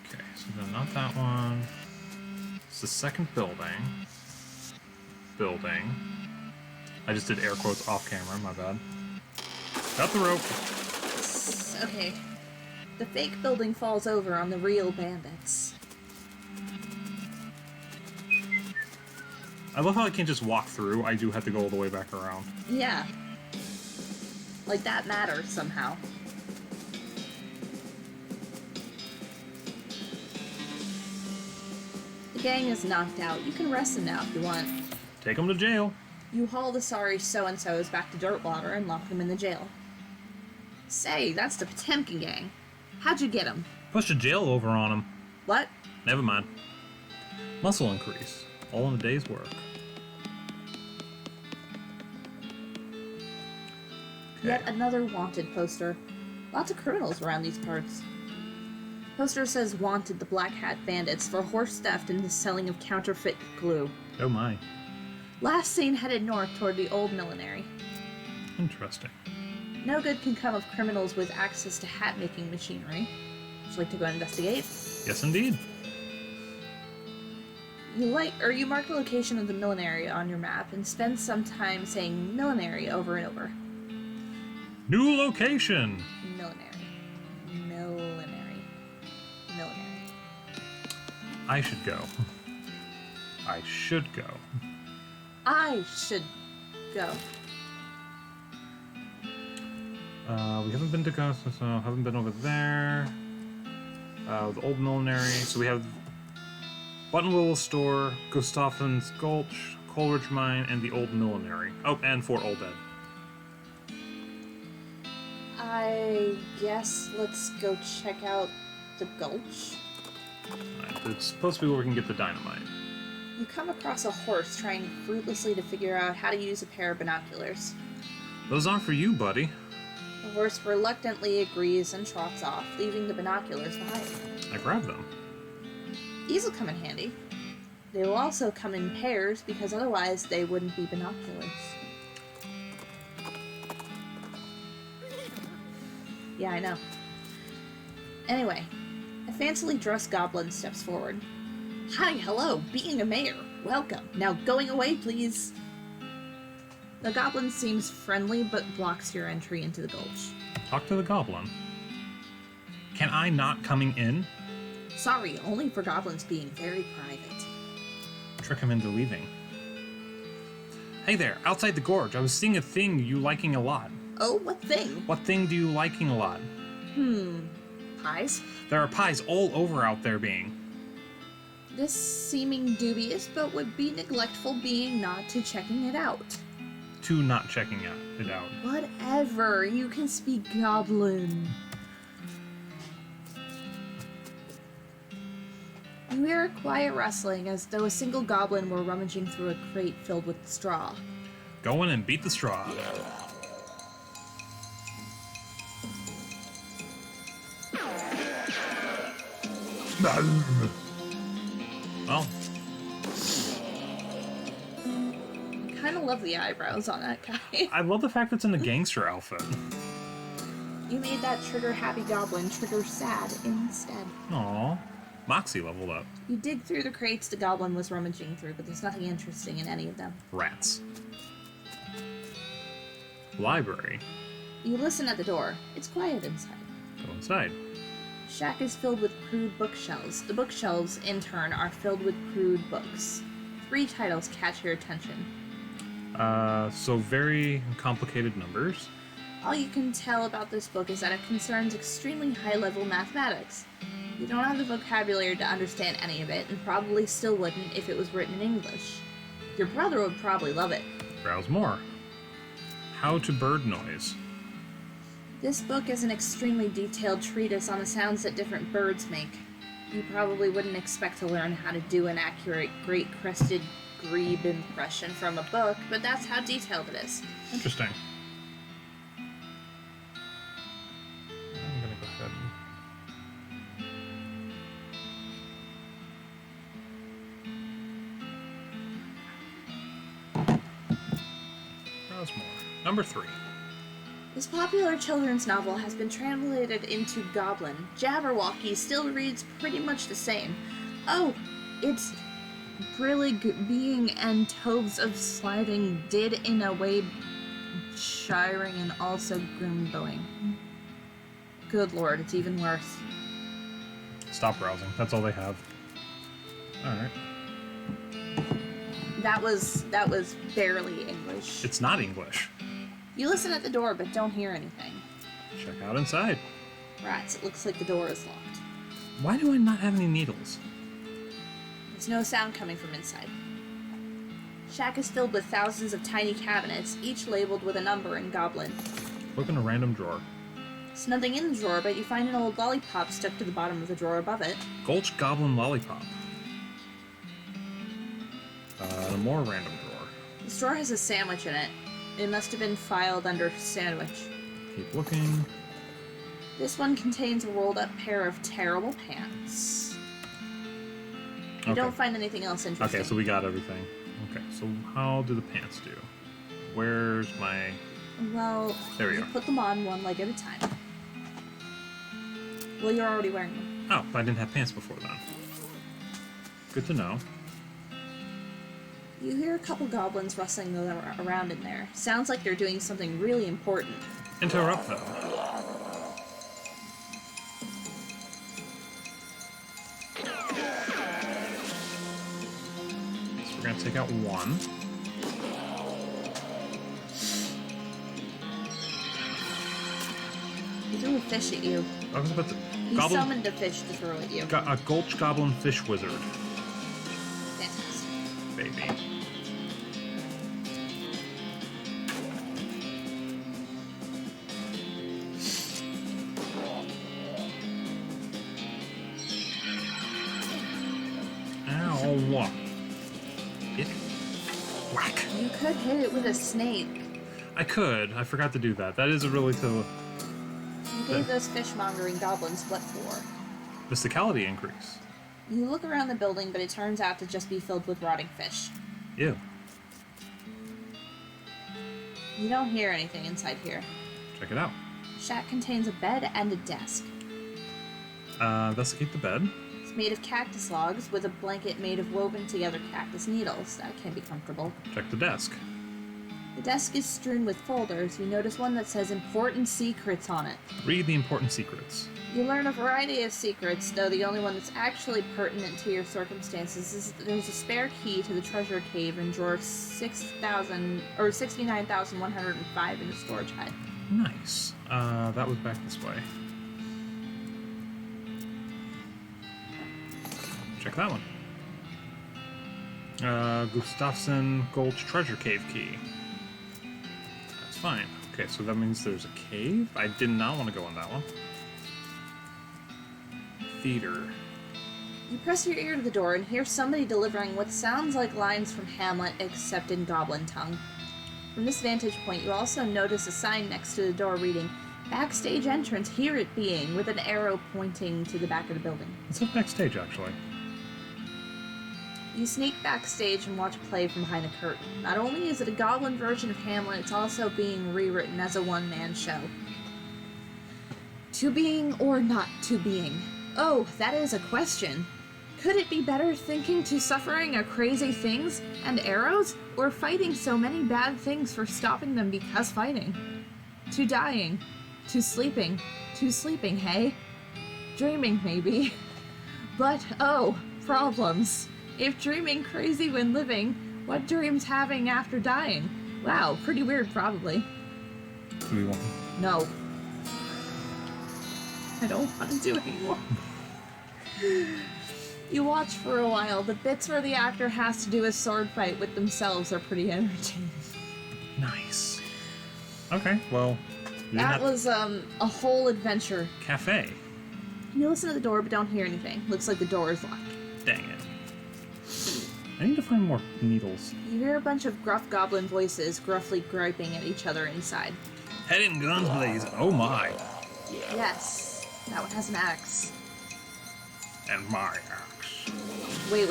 Okay, so then not that one. It's the second building. I just did air quotes off camera, my bad. Got the rope. Okay. The fake building falls over on the real bandits. I love how I can't just walk through. I do have to go all the way back around. Yeah. Like that matters somehow. The gang is knocked out. You can arrest them now if you want. Take them to jail. You haul the sorry so-and-sos back to Dirtwater and lock them in the jail. Say, that's the Potemkin gang. How'd you get them? Push a jail over on them. What? Never mind. Muscle increase. All in a day's work. Yet another wanted poster. Lots of criminals around these parts. Poster says wanted the Black Hat Bandits for horse theft and the selling of counterfeit glue. Oh my. Last seen headed north toward the old millinery. Interesting. No good can come of criminals with access to hat-making machinery. Would you like to go investigate? Yes, indeed. You mark the location of the millinery on your map and spend some time saying millinery over and over. New location. Millinery. I should go. I should go. I should go. We haven't been to so haven't been over there. The old millinery. So we have Buttonwillow Store, Gustafson's Gulch, Coleridge Mine, and the old millinery. Oh, and Fort Old Dead. I guess let's go check out the gulch. It's supposed to be where we can get the dynamite. You come across a horse trying fruitlessly to figure out how to use a pair of binoculars. Those aren't for you, buddy. The horse reluctantly agrees and trots off, leaving the binoculars behind. I grabbed them. These will come in handy. They will also come in pairs because otherwise they wouldn't be binoculars. Yeah, I know. Anyway, a fancily dressed goblin steps forward. Hi, hello, being a mayor. Welcome. Now going away, please. The goblin seems friendly but blocks your entry into the gulch. Talk to the goblin. Can I not coming in? Sorry, only for goblins being very private. Trick him into leaving. Hey there, outside the gorge, I was seeing a thing you liking a lot. Oh, what thing? What thing do you liking a lot? Pies? There are pies all over out there being. This seeming dubious but would be neglectful being not to checking it out. To not checking it out. Whatever, you can speak goblin. You hear a quiet rustling as though a single goblin were rummaging through a crate filled with straw. Go in and beat the straw. Well, Kinda love the eyebrows on that guy. I love the fact that it's in the gangster outfit. You made that trigger happy goblin trigger sad instead. Aw. Moxie leveled up. You dig through the crates the goblin was rummaging through, but there's nothing interesting in any of them. Rats. Library. You listen at the door. It's quiet inside. Go inside. Shack is filled with crude bookshelves. The bookshelves, in turn, are filled with crude books. 3 titles catch your attention. So very complicated numbers. All you can tell about this book is that it concerns extremely high-level mathematics. You don't have the vocabulary to understand any of it, and probably still wouldn't if it was written in English. Your brother would probably love it. Browse more. How to bird noise. This book is an extremely detailed treatise on the sounds that different birds make. You probably wouldn't expect to learn how to do an accurate great-crested grebe impression from a book, but that's how detailed it is. Interesting. I'm gonna go ahead and... Browse more. Number 3. This popular children's novel has been translated into Goblin. Jabberwocky still reads pretty much the same. Oh, it's Brillig being and Toves of Sliding did in a way shiring and also grimboing. Good lord, it's even worse. Stop browsing. That's all they have. Alright. That was barely English. It's not English. You listen at the door but don't hear anything. Check out inside. Rats, it looks like the door is locked. Why do I not have any needles? There's no sound coming from inside. Shack is filled with thousands of tiny cabinets, each labeled with a number in Goblin. Look in a random drawer. There's nothing in the drawer, but you find an old lollipop stuck to the bottom of the drawer above it. Gulch Goblin Lollipop. A more random drawer. This drawer has a sandwich in it. It must have been filed under sandwich. Keep looking. This one contains a rolled up pair of terrible pants. You don't find anything else interesting. Okay, so we got everything. Okay, so how do the pants do? Where's my... Well, There we you go. put them on one leg at a time. Well, you're already wearing them. Oh, I didn't have pants before then. Good to know. You hear a couple goblins rustling around in there. Sounds like they're doing something really important. Interrupt them. So we're gonna take out one. He threw a fish at you. I was about to... He summoned a fish to throw at you. A Gulch Goblin Fish Wizard. Fantastic. Baby. Ow. Hit it. Whack. You could hit it with a snake. I could. I forgot to do that. That is a really cool... You gave those fishmongering goblins what for? Mysticality increase. You look around the building, but it turns out to just be filled with rotting fish. Ew. You don't hear anything inside here. Check it out. Shack contains a bed and a desk. Investigate the bed. It's made of cactus logs with a blanket made of woven together cactus needles. That can be comfortable. Check the desk. The desk is strewn with folders. You notice one that says Important Secrets on it. Read the important secrets. You learn a variety of secrets, though the only one that's actually pertinent to your circumstances is that there's a spare key to the treasure cave in drawer 69,105 in the storage hut. Nice. That was back this way. Check that one. Gustafsson Gulch Treasure Cave key. That's fine. Okay, so that means there's a cave? I did not want to go in that one. Theater. You press your ear to the door and hear somebody delivering what sounds like lines from Hamlet, except in goblin tongue. From this vantage point, you also notice a sign next to the door reading, Backstage entrance, here it being, with an arrow pointing to the back of the building. Let's look backstage, actually. You sneak backstage and watch a play from behind the curtain. Not only is it a goblin version of Hamlet, it's also being rewritten as a one-man show. To being or not to being? Oh, that is a question. Could it be better thinking to suffering a crazy things and arrows, or fighting so many bad things for stopping them because fighting? To dying, to sleeping, hey? Dreaming, maybe. But, oh, problems. If dreaming crazy when living, what dreams having after dying? Wow, pretty weird, probably. Do we want? No. I don't want to do it anymore. You watch for a while. The bits where the actor has to do a sword fight with themselves are pretty entertaining. Nice. Okay, well. That was a whole adventure. Cafe. You listen to the door but don't hear anything. Looks like the door is locked. Dang it. I need to find more needles. You hear a bunch of gruff goblin voices gruffly griping at each other inside. Head and guns blazing. Oh my. Yes, that one has an axe. And my axe. Wait.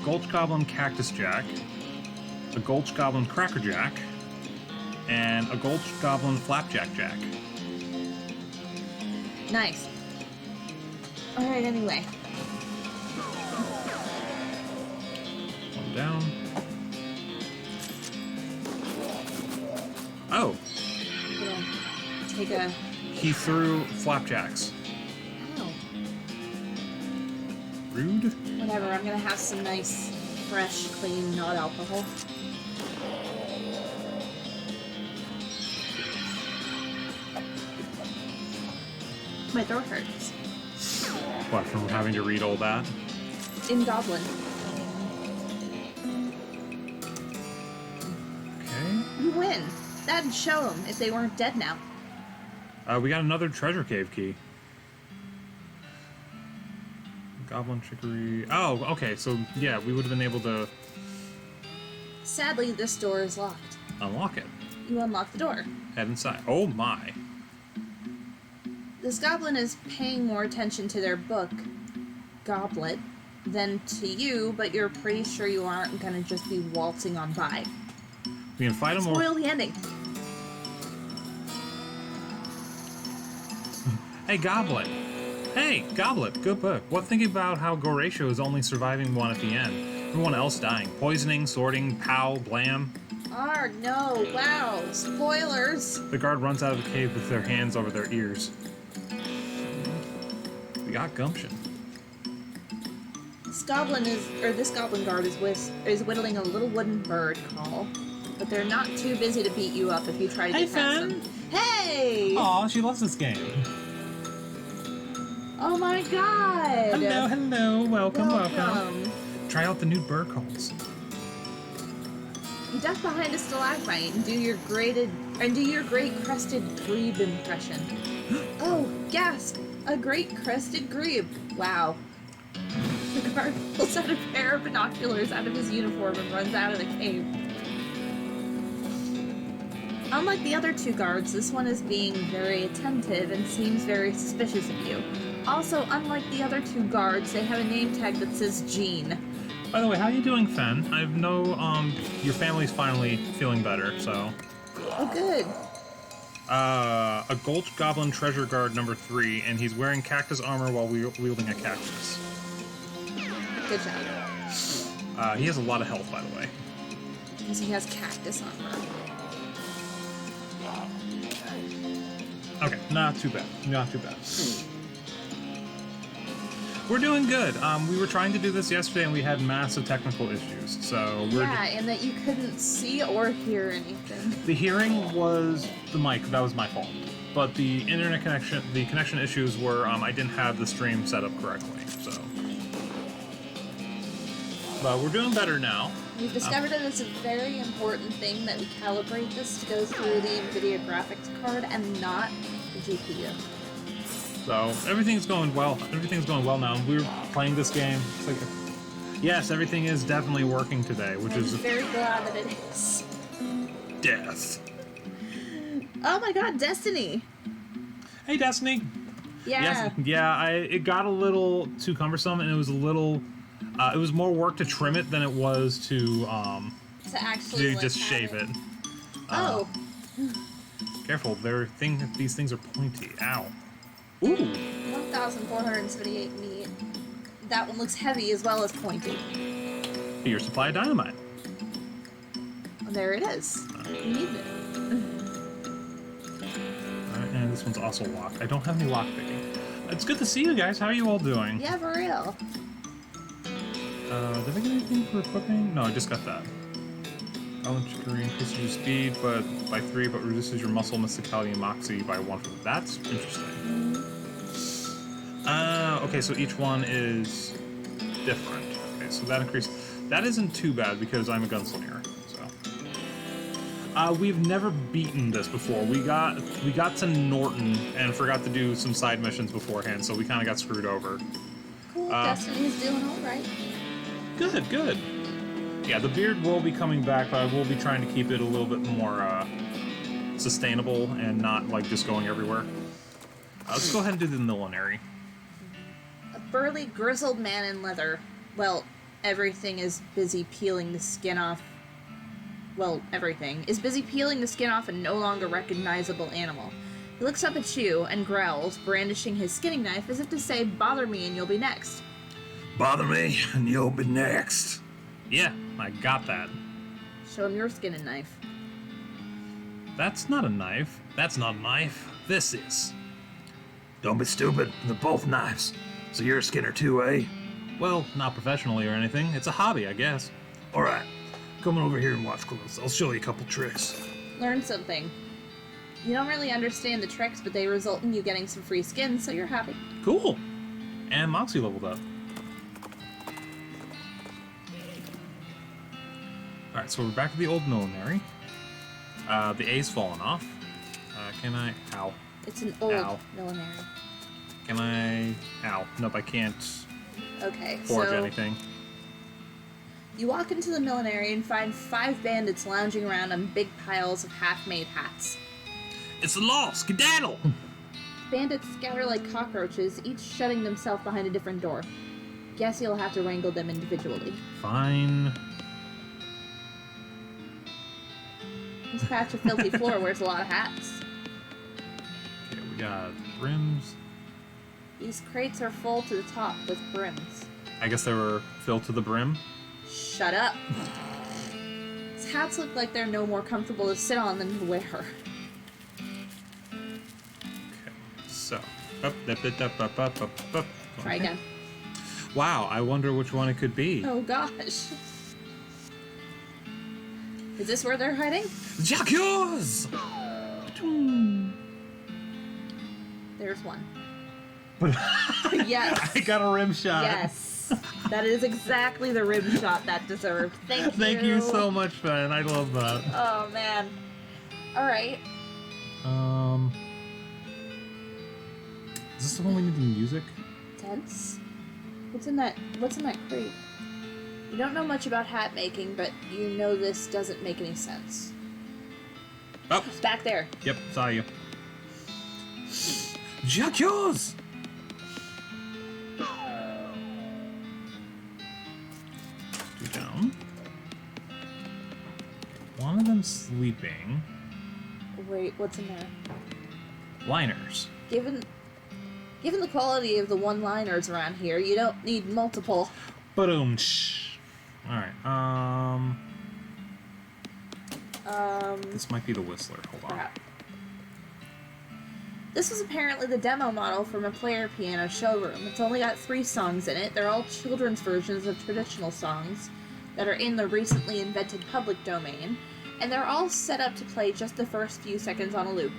Gulch Goblin Cactus Jack, a Gulch Goblin Cracker Jack, and a Gulch Goblin Flapjack Jack. Nice. Alright, anyway. One down. Oh, I'm gonna take a... he threw flapjacks. Oh. Rude. Whatever, I'm gonna have some nice, fresh, clean, not alcohol. My throat hurts. What, from having to read all that? In Goblin. Okay. You win. That'd show them if they weren't dead now. We got another treasure cave key. Goblin Chicory. Oh, okay, so yeah, we would have been able to Sadly, this door is locked. unlock it. You unlock the door. Head inside. Oh my. This goblin is paying more attention to their book, Goblet, than to you, but you're pretty sure you aren't gonna just be waltzing on by. We can fight him or... Spoil the ending. Hey, Goblet. Hey, Goblet, good book. What thinking about how Goratio is only surviving one at the end? Everyone else dying. Poisoning, sorting, pow, blam. No, wow, spoilers. The guard runs out of the cave with their hands over their ears. We got gumption. This goblin guard is whittling a little wooden bird call, but they're not too busy to beat you up if you try to get past them. Hey! Aw, she loves this game. Oh my god! Hello, welcome. Try out the new bird calls. You duck behind a stalagmite and do your great crested grebe impression. Oh, gasp! A great crested grebe. Wow. The guard pulls out a pair of binoculars out of his uniform and runs out of the cave. Unlike the other two guards, this one is being very attentive and seems very suspicious of you. Also, unlike the other two guards, they have a name tag that says Jean. By the way, how you doing, Fen? I know, your family's finally feeling better, so... Oh, good. A Gulch Goblin Treasure Guard number 3, and he's wearing cactus armor while wielding a cactus. Good job. He has a lot of health, by the way. Because he has cactus armor. Okay, not too bad. Not too bad. We're doing good. We were trying to do this yesterday, and we had massive technical issues, so we're... Yeah, and that you couldn't see or hear anything. The hearing was the mic. That was my fault. But the internet connection, the connection issues were I didn't have the stream set up correctly, so... But we're doing better now. We've discovered that it's a very important thing that we calibrate this to go through the NVIDIA graphics card and not the GPU. So everything's going well. Everything's going well now. We're playing this game. It's like, yes, everything is definitely working today, which is... I'm very glad that it is. Death. Oh my god, Destiny! Hey, Destiny. Yeah. Yes, yeah. It got a little too cumbersome, and it was a little. It was more work to trim it than it was to actually just shave it. Oh. Careful, these things are pointy. Ow. Ooh. 1,478 meat. That one looks heavy as well as pointy. Your supply of dynamite. There it is. You need it. Alright, and this one's also locked. I don't have any lock picking. It's good to see you guys. How are you all doing? Yeah, for real. Did I get anything for equipping? No, I just got that. Island chicory increases your speed by 3, but reduces your muscle, mysticality, and moxie by 1. That's interesting. Okay, so each one is different. Okay, so that increase. That isn't too bad because I'm a gunslinger. So we've never beaten this before. We got to Norton and forgot to do some side missions beforehand, so we kind of got screwed over. Cool. Destiny's doing all right. Good, good. Yeah, the beard will be coming back, but I will be trying to keep it a little bit more sustainable and not like just going everywhere. Let's go ahead and do the millinery. A burly, grizzled man in leather. Well, everything is busy peeling the skin off. Well, everything is busy peeling the skin off a no longer recognizable animal. He looks up at you and growls, brandishing his skinning knife as if to say, "Bother me and you'll be next." Bother me, and you'll be next. Yeah, I got that. Show him your skinning knife. That's not a knife. That's not a knife. This is. Don't be stupid. They're both knives. So you're a Skinner too, eh? Well, not professionally or anything. It's a hobby, I guess. All right. Come on over here and watch close. I'll show you a couple tricks. Learn something. You don't really understand the tricks, but they result in you getting some free skin, so you're happy. Cool. And Moxie leveled up. Alright, so we're back at the old millinery. The A's fallen off. Can I... Ow. It's an old Ow. millinery. Can I... Ow. Nope, I can't Okay, forge so anything. you walk into the millinery and find 5 bandits lounging around on big piles of half-made hats. It's the law! Skedaddle! Bandits scatter like cockroaches, each shutting themselves behind a different door. Guess you'll have to wrangle them individually. Fine. This patch of filthy floor wears a lot of hats. Okay, we got brims. These crates are full to the top with brims. I guess they were filled to the brim. Shut up. These hats look like they're no more comfortable to sit on than to wear. Okay, so. Up. Try again. Wow, I wonder which one it could be. Oh gosh. Is this where they're hiding? Jacques! There's one. Yes. I got a rim shot. Yes. That is exactly the rim shot that deserved. Thank you. Thank you so much, man. I love that. Oh, man. All right. Is this the one we need the music? Tense? What's in that crate? You don't know much about hat making, but you know this doesn't make any sense. Oh. It's back there. Yep, saw you. Jacques! Two down. One of them sleeping. Wait, what's in there? Liners. Given the quality of the one-liners around here, you don't need multiple. Boom. Alright, this might be the Whistler. Hold on. Crap. This was apparently the demo model from a player piano showroom. It's only got 3 songs in it. They're all children's versions of traditional songs that are in the recently invented public domain, and they're all set up to play just the first few seconds on a loop.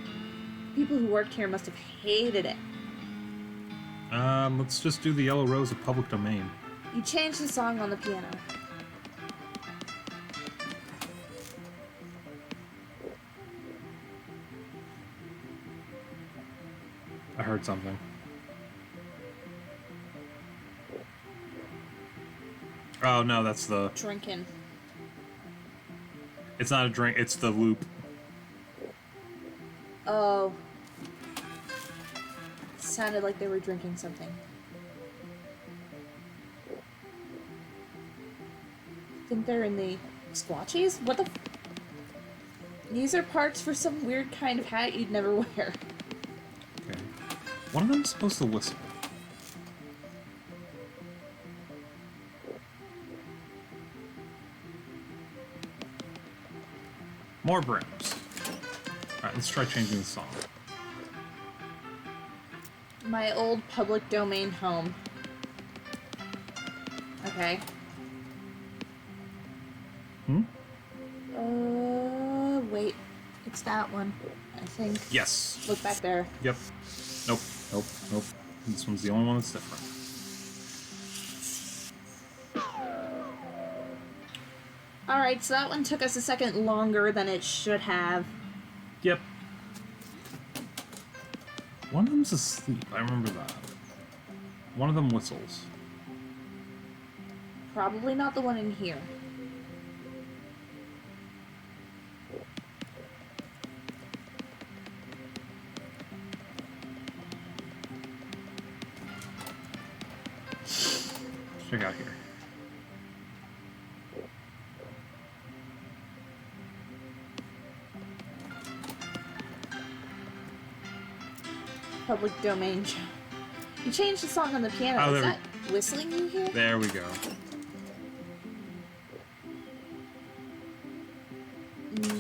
People who worked here must have hated it. Let's just do the Yellow Rose of public domain. You change the song on the piano. I heard something. Oh no, that's the... Drinking. It's not a drink, it's the loop. Oh. It sounded like they were drinking something. I think they're in the Squatchies? What the... These are parts for some weird kind of hat you'd never wear. Okay. One of them is supposed to whistle. More brims. Alright, let's try changing the song. My old public domain home. Okay. Wait. It's that one, I think. Yes. Look back there. Yep. Nope. Nope. Nope. This one's the only one that's different. Alright, so that one took us a second longer than it should have. Yep. One of them's asleep. I remember that. One of them whistles. Probably not the one in here. Let's check out here. Public domain. You changed the song on the piano. Oh, Is there that whistling you hear? There we go.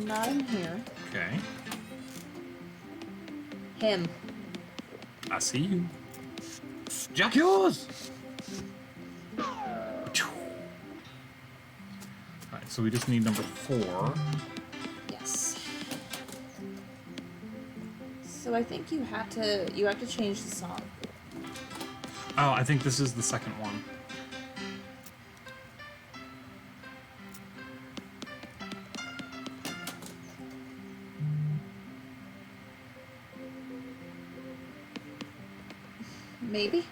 Not in here. Okay. Him. I see you. Jack yours! Alright, so we just need number 4. Yes. So I think you have to change the song. Oh, I think this is the second one. Maybe?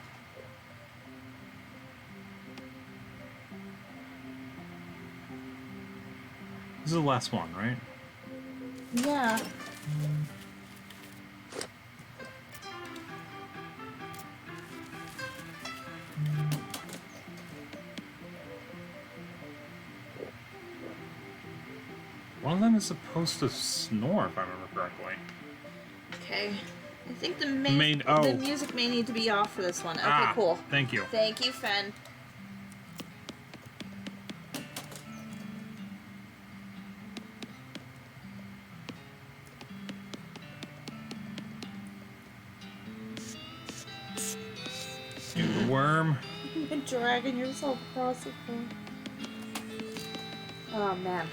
This is the last one, right? Yeah. One of them is supposed to snore, if I remember correctly. Okay. I think the Oh. music may need to be off for this one. Okay, Ah, cool. Thank you. Thank you, Fen. You the worm. You've been dragging yourself across the floor. Oh, man.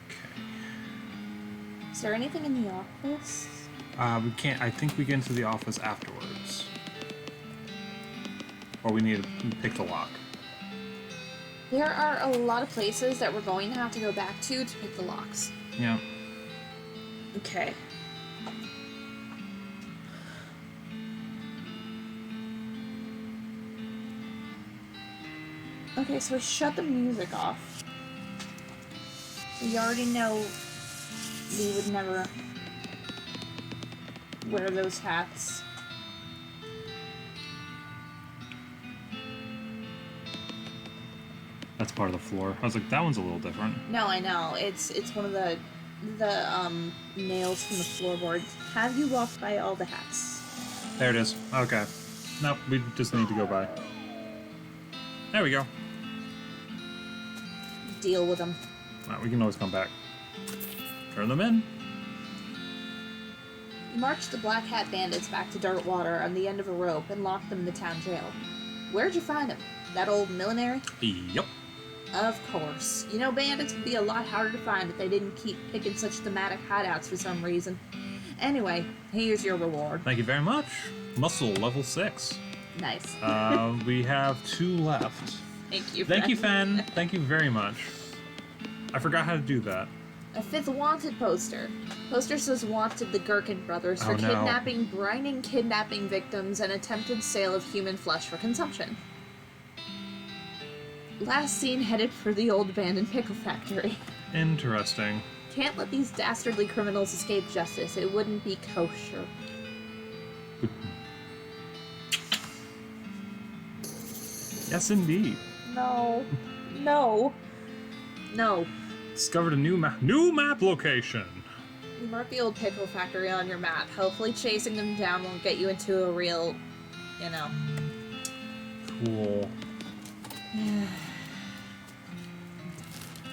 Okay. Is there anything in the office? We can't. I think we get into the office afterwards. Or we need to pick the lock. There are a lot of places that we're going to have to go back to pick the locks. Yeah. Okay. Okay, so we shut the music off. We already know we would never wear those hats. That's part of the floor. I was like, that one's a little different. No, I know. It's one of the nails from the floorboard. Have you walked by all the hats? There it is. Okay. Nope, we just need to go by. There we go. Deal with them. Alright, we can always come back. Turn them in. You marched the Black Hat Bandits back to Darkwater on the end of a rope and locked them in the town jail. Where'd you find him? That old millinery? Yep. Of course. You know, bandits would be a lot harder to find if they didn't keep picking such thematic hideouts for some reason. Anyway, here's your reward. Thank you very much. Muscle level 6. Nice. We have 2 left. Thank you, Thank you, Fen. Fen. Thank you very much. I forgot how to do that. A 5th wanted poster. Poster says wanted the Gherkin brothers for Oh, no. kidnapping, brining kidnapping victims and attempted sale of human flesh for consumption. Last seen headed for the old abandoned pickle factory. Interesting. Can't let these dastardly criminals escape justice. It wouldn't be kosher. Yes, indeed. No. No. No. Discovered a new map location. You mark the old pickle factory on your map. Hopefully chasing them down won't get you into a real, you know. Cool.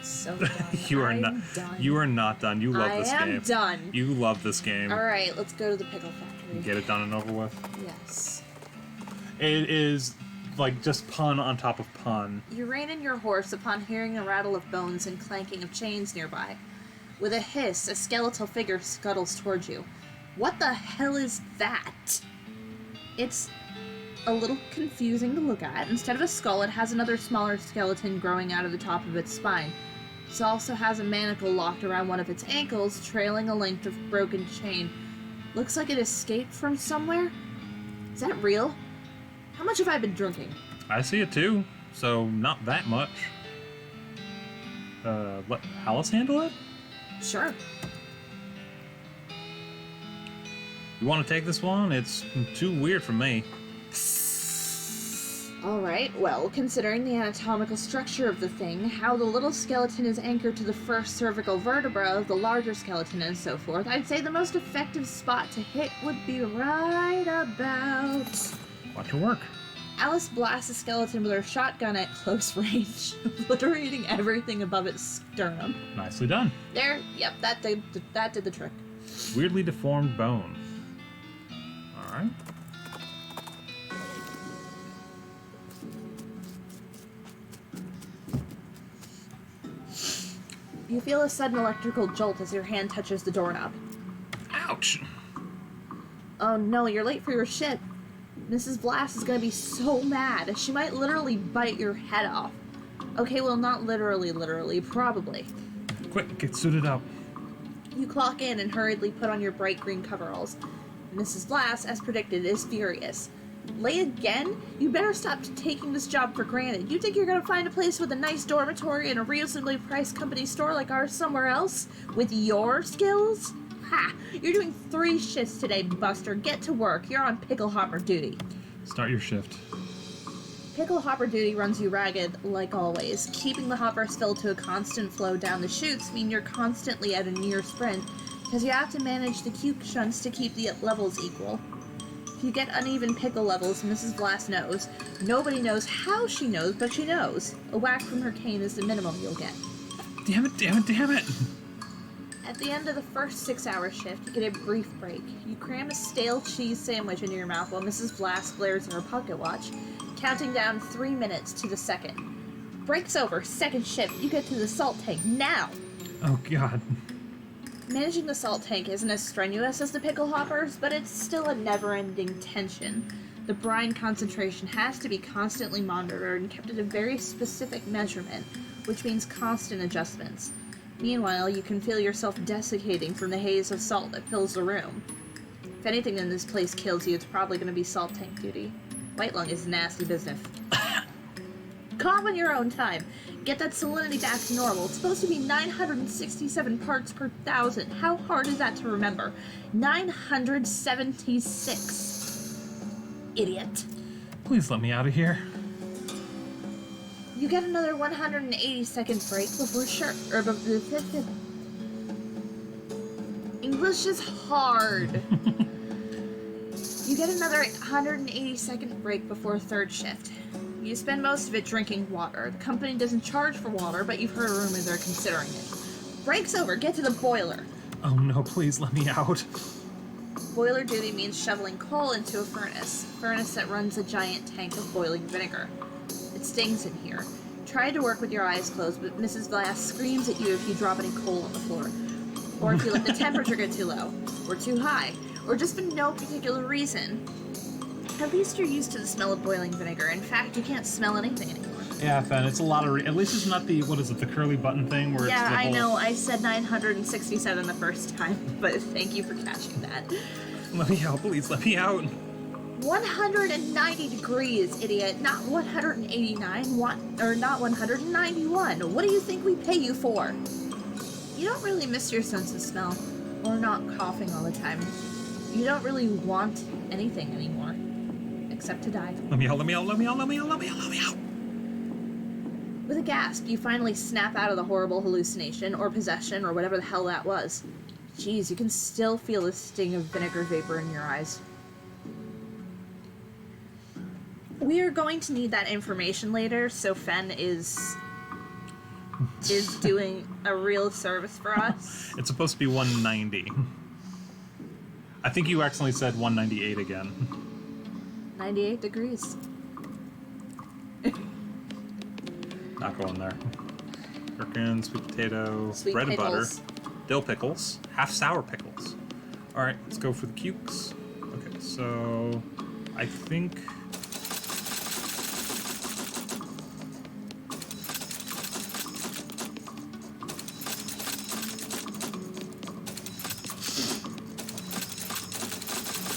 So done. You are I'm not done. You are not done. You love this game. I am done. You love this game. Alright, let's go to the pickle factory. Get it done and over with. Yes. It is like just pun on top of pun. You rein in your horse upon hearing a rattle of bones and clanking of chains nearby. With a hiss, a skeletal figure scuttles towards you. What the hell is that? It's a little confusing to look at. Instead of a skull, it has another smaller skeleton growing out of the top of its spine. It also has a manacle locked around one of its ankles, trailing a length of broken chain. Looks like it escaped from somewhere? Is that real? How much have I been drinking? I see it too, so not that much. Let Alice handle it? Sure. You want to take this one? It's too weird for me. Alright, well, considering the anatomical structure of the thing, how the little skeleton is anchored to the first cervical vertebra of the larger skeleton and so forth, I'd say the most effective spot to hit would be right about... Watch your work. Alice blasts the skeleton with her shotgun at close range, obliterating everything above its sternum. Nicely done. There, yep, that did the trick. Weirdly deformed bone. Alright. You feel a sudden electrical jolt as your hand touches the doorknob. Ouch! Oh no, you're late for your shit. Mrs. Blast is gonna be so mad. She might literally bite your head off. Okay, well, not literally, probably. Quick, get suited up. You clock in and hurriedly put on your bright green coveralls. Mrs. Blast, as predicted, is furious. Late again? You better stop taking this job for granted. You think you're gonna find a place with a nice dormitory and a reasonably priced company store like ours somewhere else? With your skills? Ha! You're doing 3 shifts today, Buster. Get to work. You're on pickle hopper duty. Start your shift. Pickle hopper duty runs you ragged, like always. Keeping the hoppers filled to a constant flow down the chutes mean you're constantly at a near sprint, because you have to manage the cube shunts to keep the levels equal. If you get uneven pickle levels, Mrs. Blast knows. Nobody knows how she knows, but she knows. A whack from her cane is the minimum you'll get. Damn it! At the end of the first 6-hour shift, you get a brief break. You cram a stale cheese sandwich into your mouth while Mrs. Blast glares at her pocket watch, counting down 3 minutes to the second. Break's over. Second shift. You get to the salt tank now. Oh god. Managing the salt tank isn't as strenuous as the pickle hoppers, but it's still a never-ending tension. The brine concentration has to be constantly monitored and kept at a very specific measurement, which means constant adjustments. Meanwhile, you can feel yourself desiccating from the haze of salt that fills the room. If anything in this place kills you, it's probably going to be salt tank duty. White lung is nasty business. Cough on your own time. Get that salinity back to normal. It's supposed to be 967 parts per thousand. How hard is that to remember? 976. Idiot. Please let me out of here. You get another 180-second break before English is hard. You get another 180-second break before third shift. You spend most of it drinking water. The company doesn't charge for water, but you've heard rumors they're considering it. Break's over. Get to the boiler. Oh no, please let me out. Boiler duty means shoveling coal into a furnace that runs a giant tank of boiling vinegar. It stings in here. Try to work with your eyes closed, but Mrs. Glass screams at you if you drop any coal on the floor. Or if you let the temperature get too low, or too high, or just for no particular reason. At least you're used to the smell of boiling vinegar. In fact, you can't smell anything anymore. Yeah, Fen, it's a lot of... at least it's not the... what is it, the curly button thing where Yeah, it's the I whole... know. I said 967 the first time, but thank you for catching that. Let me out, please, let me out. 190 degrees, idiot. Not 189, or not 191. What do you think we pay you for? You don't really miss your sense of smell, or not coughing all the time. You don't really want anything anymore, except to die. Let me out, let me out, let me out, let me out, let me out, let me out. With a gasp, you finally snap out of the horrible hallucination, or possession, or whatever the hell that was. Jeez, you can still feel the sting of vinegar vapor in your eyes. We are going to need that information later, so Fen is doing a real service for us. It's supposed to be 190. I think you accidentally said 198 again. 98 degrees. Not going there. Gherkin, sweet potato, Sweet bread pickles. and butter, dill pickles, half sour pickles. All right, let's go for the cukes. Okay, so I think.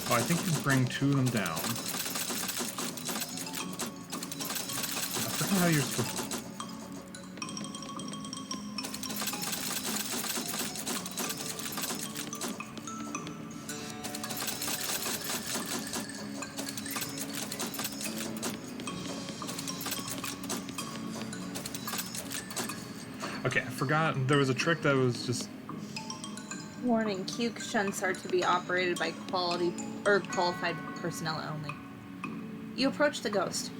Oh, I think you bring 2 of them down. I forgot how you're supposed to. Okay, I forgot. There was a trick that was just. Warning, Cuke shunts are to be operated by qualified personnel only. You approach the ghost.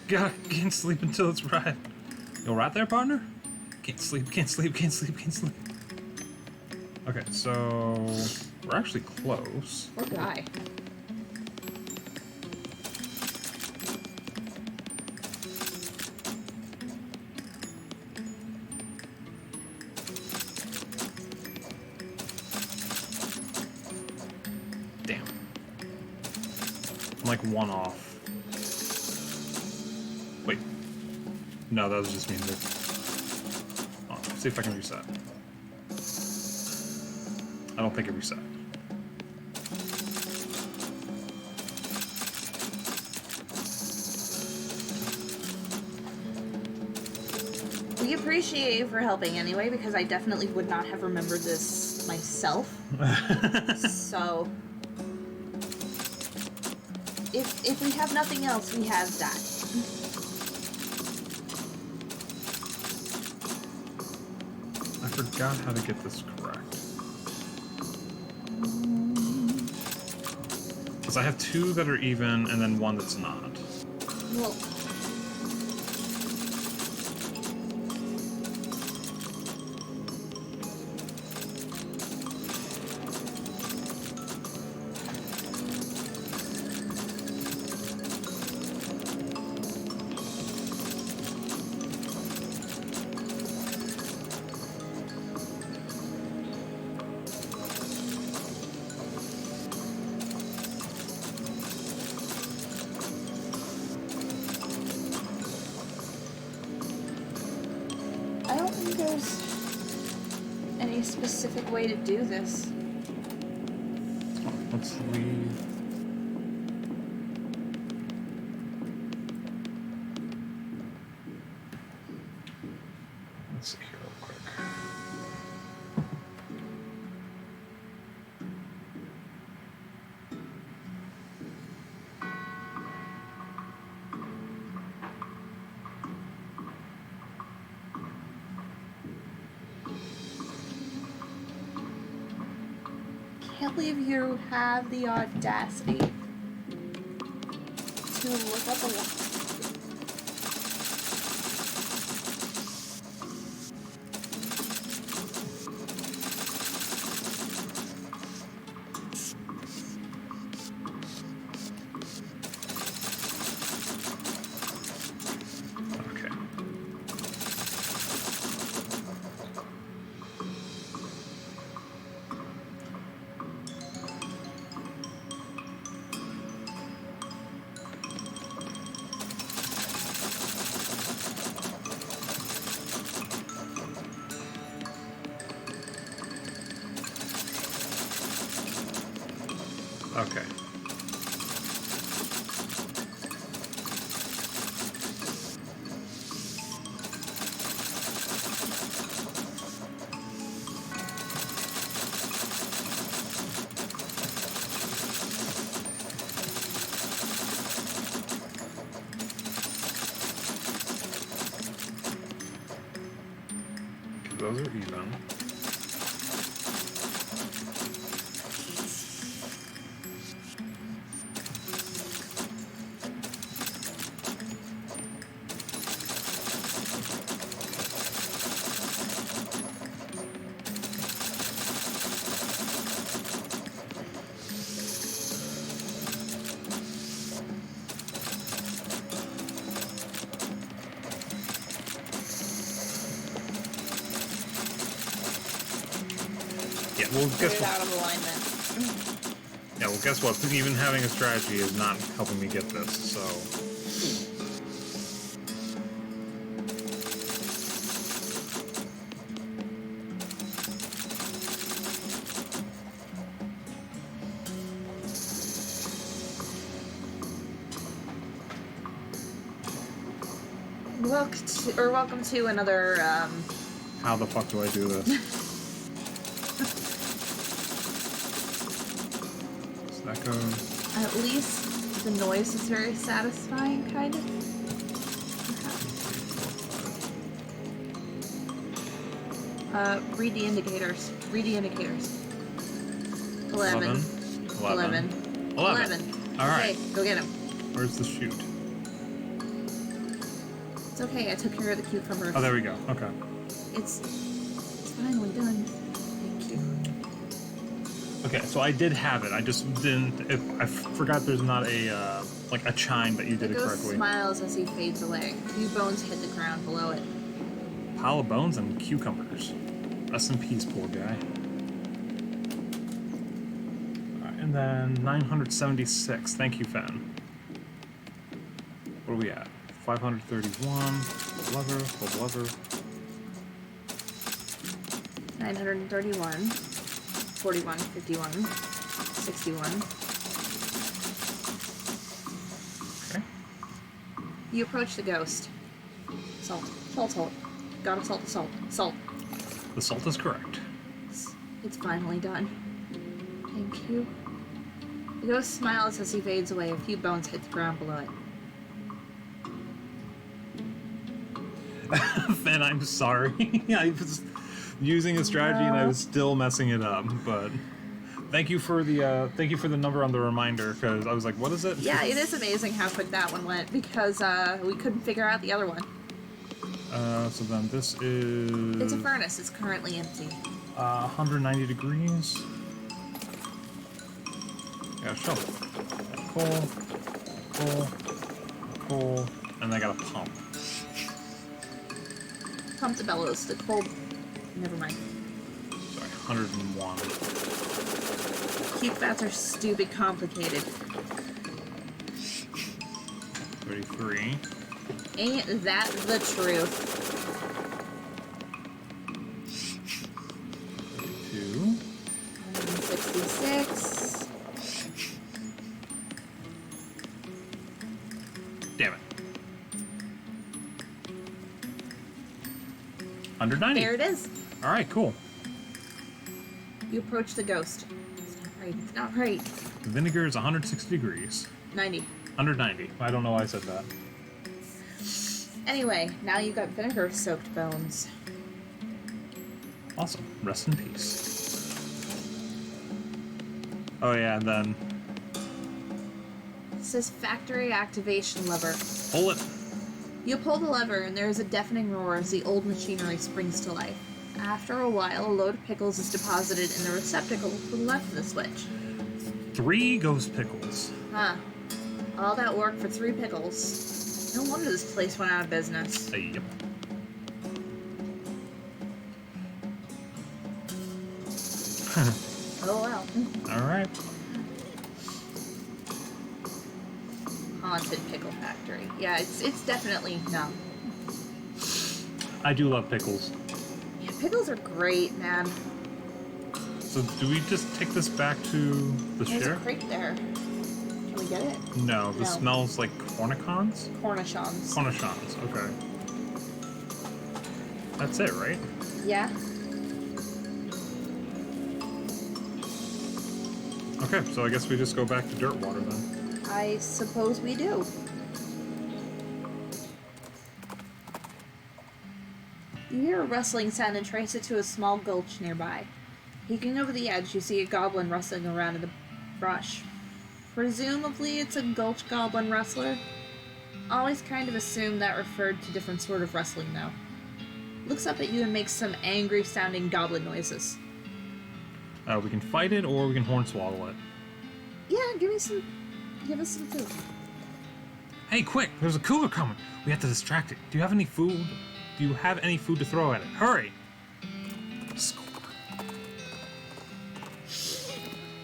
God, can't sleep until it's right. You all right there, partner? Can't sleep. Okay, so we're actually close. Poor guy. Damn. I'm like 1 off. Wait. No, that was just music. Oh, see if I can reset. I don't think it reset. We appreciate you for helping anyway, because I definitely would not have remembered this myself. So, if we have nothing else, we have that. I forgot how to get this correct. Because I have 2 that are even and then 1 that's not. Well, I don't think there's any specific way to do this. Let's leave. Let's see here real quick. Can't believe you have the audacity to look up a Okay. Okay. those are even. Yeah, well, guess Get it what? out of alignment. Yeah, well, guess what? Even having a strategy is not helping me get this, so... Welcome to another, How the fuck do I do this? So that goes... at least the noise is very satisfying, kind of. Read the indicators. Read the indicators. 11. 11. 11. All right. Okay, go get him. Where's the chute? It's okay, I took care of the cucumbers. Oh, there we go. Okay. It's finally done. Thank you. Okay, so I did have it. I just didn't... I forgot there's not a, like, a chime that you The did it ghost correctly. smiles as he fades away. A few bones hit the ground below it. Pile of bones and cucumbers. Rest in peace, poor guy. Alright, and then 976. Thank you, Fen. What are we at? 531. Full lever. 931. 41, 51, 61. Okay. You approach the ghost. Salt. Salt. Gotta salt the salt. Salt. The salt is correct. It's finally done. Thank you. The ghost smiles as he fades away. A few bones hit the ground below it. Fen, I'm sorry. I was using a strategy and I was still messing it up, but thank you for the number on the reminder, because I was like, what is it? Yeah, it is amazing how quick that one went, because we couldn't figure out the other one. So then this is... It's a furnace. It's currently empty. 190 degrees. Got a shovel. Got coal, and I got a pump. Pump the bellows. The cold. Never mind. Sorry, 101. Cube bats are stupid complicated. 33. Ain't that the truth? 32. 166. Damn it. 190. There it is. All right, cool. You approach the ghost. It's not right. It's not right. The vinegar is 160 degrees. 90. 190. I don't know why I said that. Anyway, now you've got vinegar-soaked bones. Awesome. Rest in peace. Oh yeah, and then It says factory activation lever. pull it. You pull the lever, and there is a deafening roar as the old machinery springs to life. After a while, a load of pickles is deposited in the receptacle to the left of the switch. 3 ghost pickles. Huh. All that work for 3 pickles. No wonder this place went out of business. Yep. Oh well. All right. Haunted pickle factory. Yeah, it's definitely no. I do love pickles. Yeah, pickles are great, man. So do we just take this back to the There's a sheriff? crate there. Can we get it? No, this No. smells like cornichons? Cornichons. Cornichons, okay. That's it, right? Yeah. Okay, so I guess we just go back to Dirtwater then. I suppose we do. You hear a rustling sound and trace it to a small gulch nearby. Peeking over the edge, you see a goblin rustling around in the brush. Presumably it's a gulch goblin rustler. Always kind of assumed that referred to different sort of rustling, though. Looks up at you and makes some angry-sounding goblin noises. We can fight it, or we can hornswoggle it. Yeah, give us some food. Hey, quick! There's a cougar coming! We have to distract it. Do you have any food? Do you have any food to throw at it? Hurry! Score.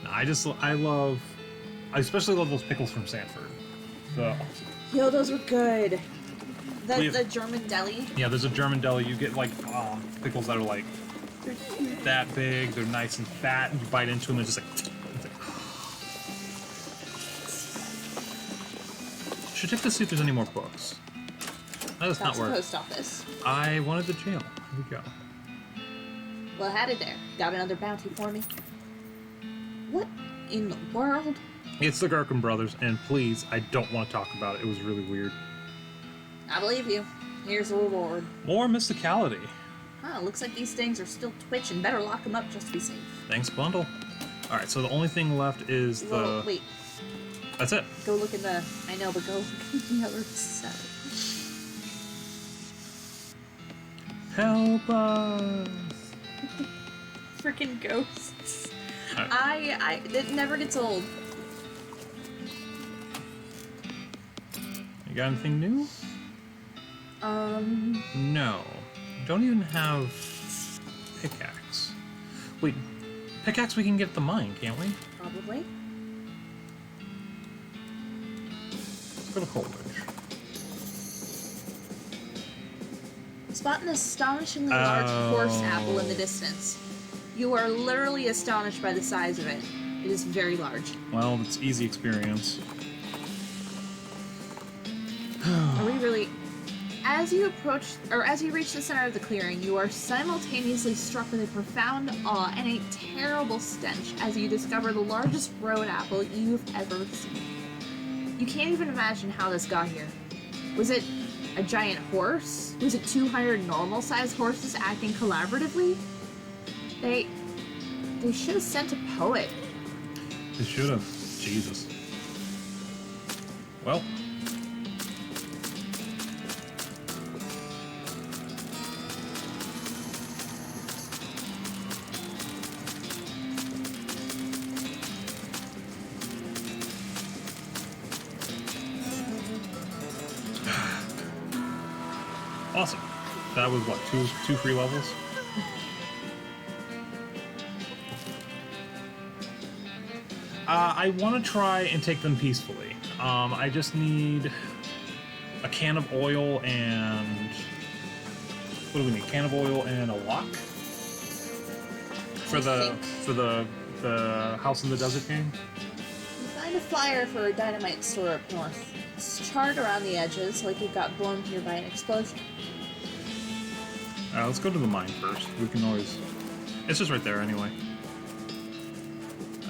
No, I especially love those pickles from Sanford. Yo, those were good. have- The German deli. Yeah, there's a German deli. You get like pickles that are like that big. They're nice and fat, and you bite into them and it's like. Should check to see if there's any more books. That does not That's the work. post office. I wanted the jail. Here we go. Well, had it there. Got another bounty for me. What in the world? It's the Gherkin brothers, and please, I don't want to talk about it. It was really weird. I believe you. Here's the reward. More mysticality. Huh, looks like these things are still twitching. Better lock them up just to be safe. Thanks, bundle. All right, so the only thing left is the. Well, wait. That's it. Go look in the. I know, but go look in the other side. Help us. Freaking ghosts. Alright. It never gets old. You got anything new? No. Don't even have pickaxe. Wait, pickaxe we can get at the mine, can't we? Probably. Let's go to Coleridge. Spot an astonishingly large horse apple in the distance. You are literally astonished by the size of it. It is very large. Well, it's easy experience. Are we really... As you reach the center of the clearing, you are simultaneously struck with a profound awe and a terrible stench as you discover the largest road apple you've ever seen. You can't even imagine how this got here. Was it a giant horse? Was it 200 normal-sized horses acting collaboratively? They should have sent a poet. They should have. Jesus. Well. Awesome. That was what, two free levels? I want to try and take them peacefully. I just need a can of oil and... What do we need? Can of oil and a lock? For the House in the Desert game? You find a flyer for a dynamite store up north. It's charred around the edges like it got blown here by an explosion. Let's go to the mine first. We can always... It's just right there anyway.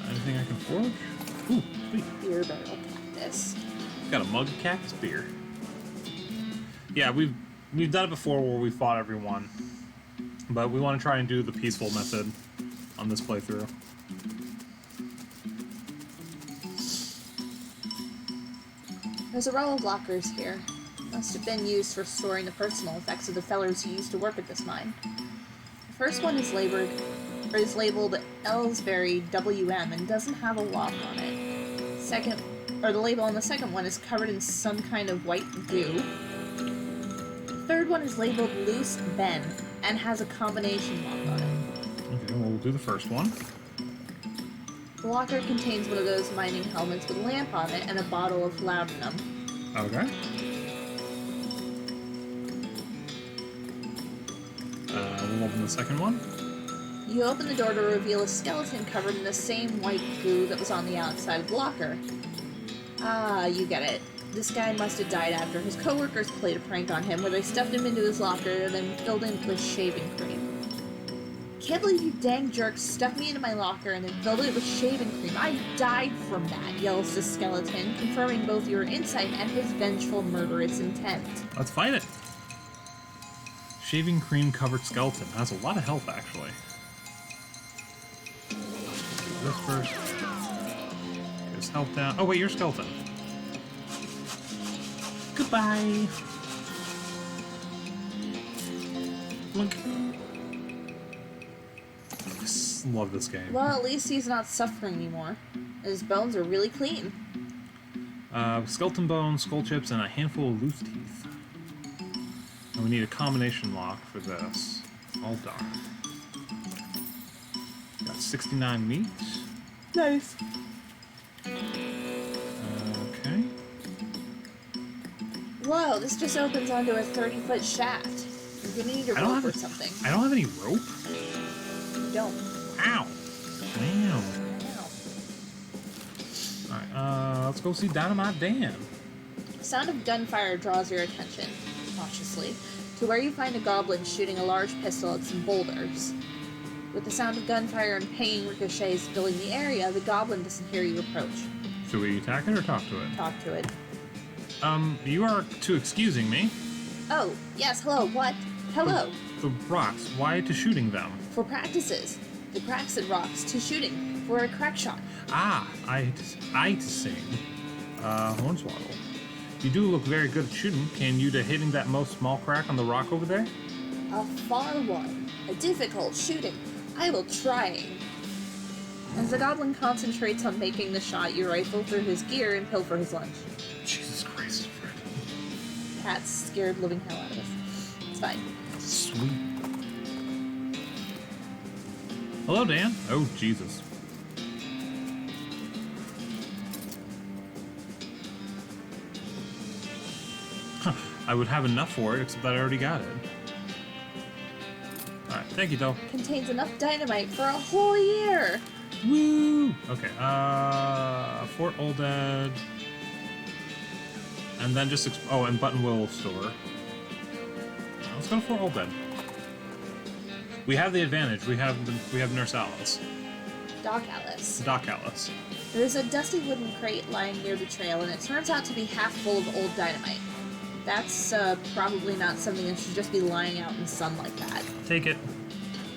Anything I can forge? Ooh, sweet. Beer barrel cactus. Got a mug of cactus beer. Yeah, we've done it before where we fought everyone. But we want to try and do the peaceful method on this playthrough. There's a row of lockers here. Must have been used for storing the personal effects of the fellers who used to work at this mine. The first one is labeled Ellsbury WM and doesn't have a lock on it. The label on the second one is covered in some kind of white goo. The third one is labeled Loose Ben and has a combination lock on it. Okay, well, we'll do the first one. The locker contains one of those mining helmets with a lamp on it and a bottle of laudanum. Okay. We'll open the second one. You open the door to reveal a skeleton covered in the same white goo that was on the outside of the locker. Ah, you get it. This guy must have died after his coworkers played a prank on him where they stuffed him into his locker and then filled it with shaving cream. Can't believe you dang jerks stuck me into my locker and then filled it with shaving cream. I died from that, yells the skeleton, confirming both your insight and his vengeful, murderous intent. Let's fight it. Shaving cream covered skeleton. Has a lot of health, actually. Do this first. Get his health down. Oh, wait, you're a skeleton. Goodbye. Look. Love this game. Well, at least he's not suffering anymore. His bones are really clean. Skeleton bones, skull chips, and a handful of loose teeth. And we need a combination lock for this. All dark. Got 69 meat. Nice. Okay. Whoa, this just opens onto a 30-foot shaft. You're gonna need a rope or something. I don't have any rope. You don't. Ow. Damn. Alright, let's go see Dynamite Dan. The sound of gunfire draws your attention, cautiously, to where you find a goblin shooting a large pistol at some boulders. With the sound of gunfire and pinging ricochets filling the area, the goblin doesn't hear you approach. Should we attack it or talk to it? Talk to it. You are to excusing me. Oh, yes, hello, what? Hello. The rocks, why to shooting them? For practices. The cracks and rocks to shooting. For a crack shot. Ah, I to sing. Hornswoggle. You do look very good at shooting. Can you to hitting that most small crack on the rock over there? A far one. A difficult shooting. I will try. As the goblin concentrates on making the shot, you rifle through his gear and pilfer his lunch. Jesus Christ, Fred. Pat's scared living hell out of us. It's fine. Sweet. Hello, Dan. Oh, Jesus. Huh. I would have enough for it, except that I already got it. Alright, thank you, though. Contains enough dynamite for a whole year. Woo! Okay, Fort Olded. And then just, oh, and Button Will store. Let's go to Fort Olded. We have the advantage. We have Nurse Alice. Doc Alice. Doc Alice. There's a dusty wooden crate lying near the trail, and it turns out to be half full of old dynamite. That's probably not something that should just be lying out in the sun like that. Take it.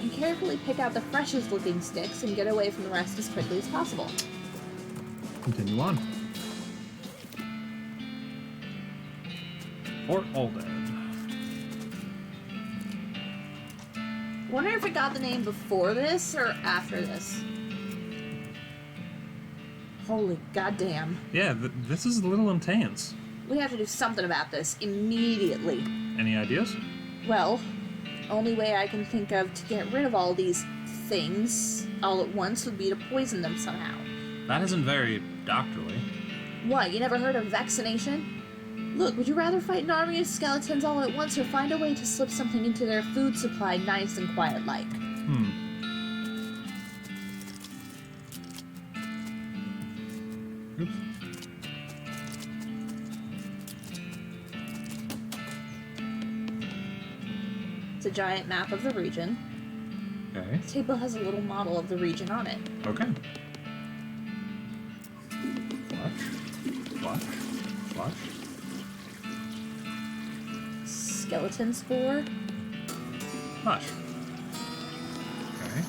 You carefully pick out the freshest looking sticks and get away from the rest as quickly as possible. Continue on. Fort Olded. Wonder if it got the name before this or after this. Holy goddamn. Yeah, this is a little intense. We have to do something about this immediately. Any ideas? Well, only way I can think of to get rid of all these things all at once would be to poison them somehow. That isn't very doctorly. What, you never heard of vaccination? Look, would you rather fight an army of skeletons all at once or find a way to slip something into their food supply nice and quiet-like? Oops. It's a giant map of the region. Okay. The table has a little model of the region on it. Okay. Flush. Skeleton spore. Flush. Okay.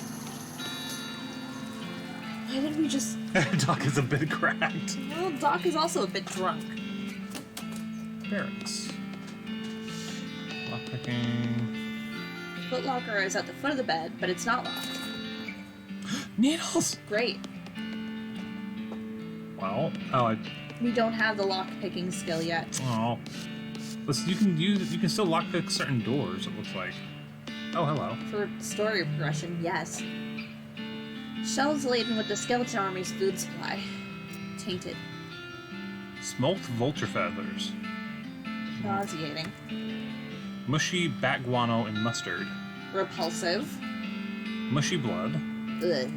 Why did we just... Doc is a bit cracked. Well, Doc is also a bit drunk. Barracks. Lockpicking. Footlocker is at the foot of the bed, but it's not locked. Needles! Great. Well, oh, We don't have the lock-picking skill yet. oh. Listen, you can still lockpick certain doors, it looks like. Oh, hello. For story progression, yes. Shelves laden with the skeleton army's food supply. Tainted. Smoked vulture feathers. Nauseating. Mushy bat guano and mustard. Repulsive. Mushy blood. Ugh.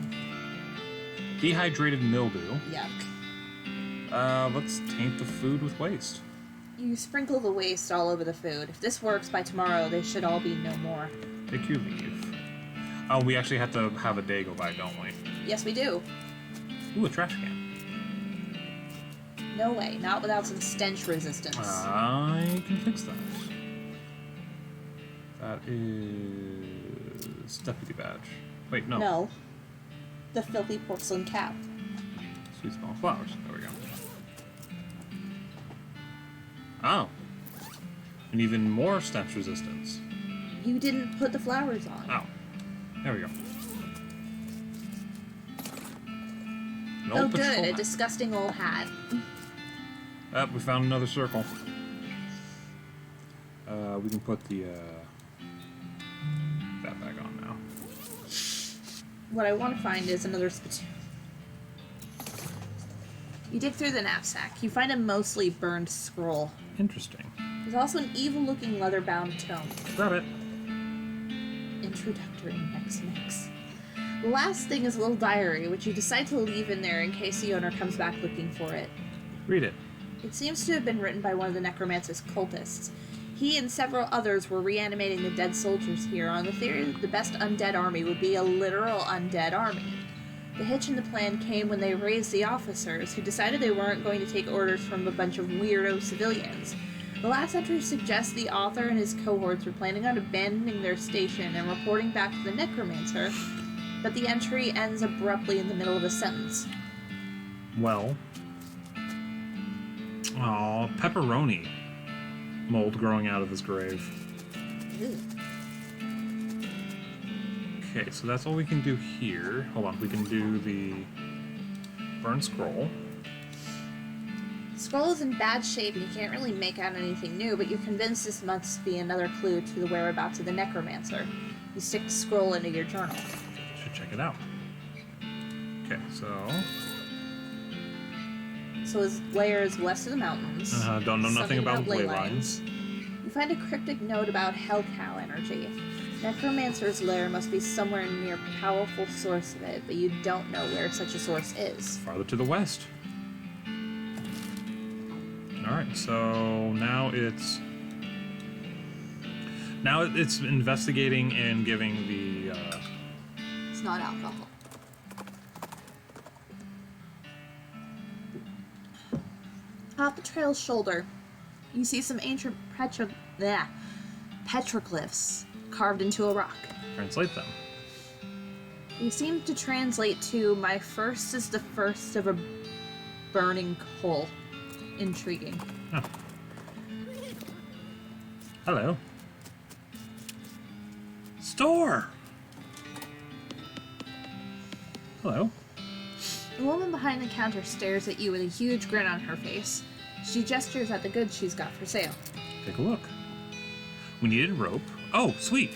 Dehydrated mildew. Yuck. Let's taint the food with waste. You sprinkle the waste all over the food. If this works by tomorrow, they should all be no more. Take your leave. Oh, we actually have to have a day go by, don't we? Yes, we do. Ooh, a trash can. No way. Not without some stench resistance. I can fix that. That is deputy badge. Wait, no. No. The filthy porcelain cap. Sweet small flowers. There we go. Oh. And even more stench resistance. You didn't put the flowers on. Oh. There we go. An Oh, old good. patrol A hat. disgusting old hat. We found another circle. We can put the that back on now. What I want to find is another spittoon. You dig through the knapsack. You find a mostly burned scroll. Interesting. There's also an evil-looking leather-bound tome. Grab it. Introductory mix. The last thing is a little diary, which you decide to leave in there in case the owner comes back looking for it. Read it. It seems to have been written by one of the necromancer's cultists. He and several others were reanimating the dead soldiers here on the theory that the best undead army would be a literal undead army. The hitch in the plan came when they raised the officers, who decided they weren't going to take orders from a bunch of weirdo civilians. The last entry suggests the author and his cohorts were planning on abandoning their station and reporting back to the necromancer, but the entry ends abruptly in the middle of a sentence. Well. Aw, pepperoni. Mold growing out of his grave. Ew. Okay, so that's all we can do here. Hold on, we can do the burn scroll. The scroll is in bad shape and you can't really make out anything new, but you're convinced this must be another clue to the whereabouts of the necromancer. You stick the scroll into your journal. Should check it out. Okay, so his lair is west of the mountains. don't know nothing Something about ley lines. lines. You find a cryptic note about hell cow energy. Necromancer's lair must be somewhere near a powerful source of it, but you don't know where such a source is. Farther to the west. Alright, so now it's investigating and giving the It's not alcohol. Off the trail's shoulder, you see some ancient petroglyphs carved into a rock. translate them. They seem to translate to, "My first is the first of a burning coal." Intriguing. Oh. Hello. Store! Hello. The woman behind the counter stares at you with a huge grin on her face. She gestures at the goods she's got for sale. Take a look. We needed rope. Oh, sweet.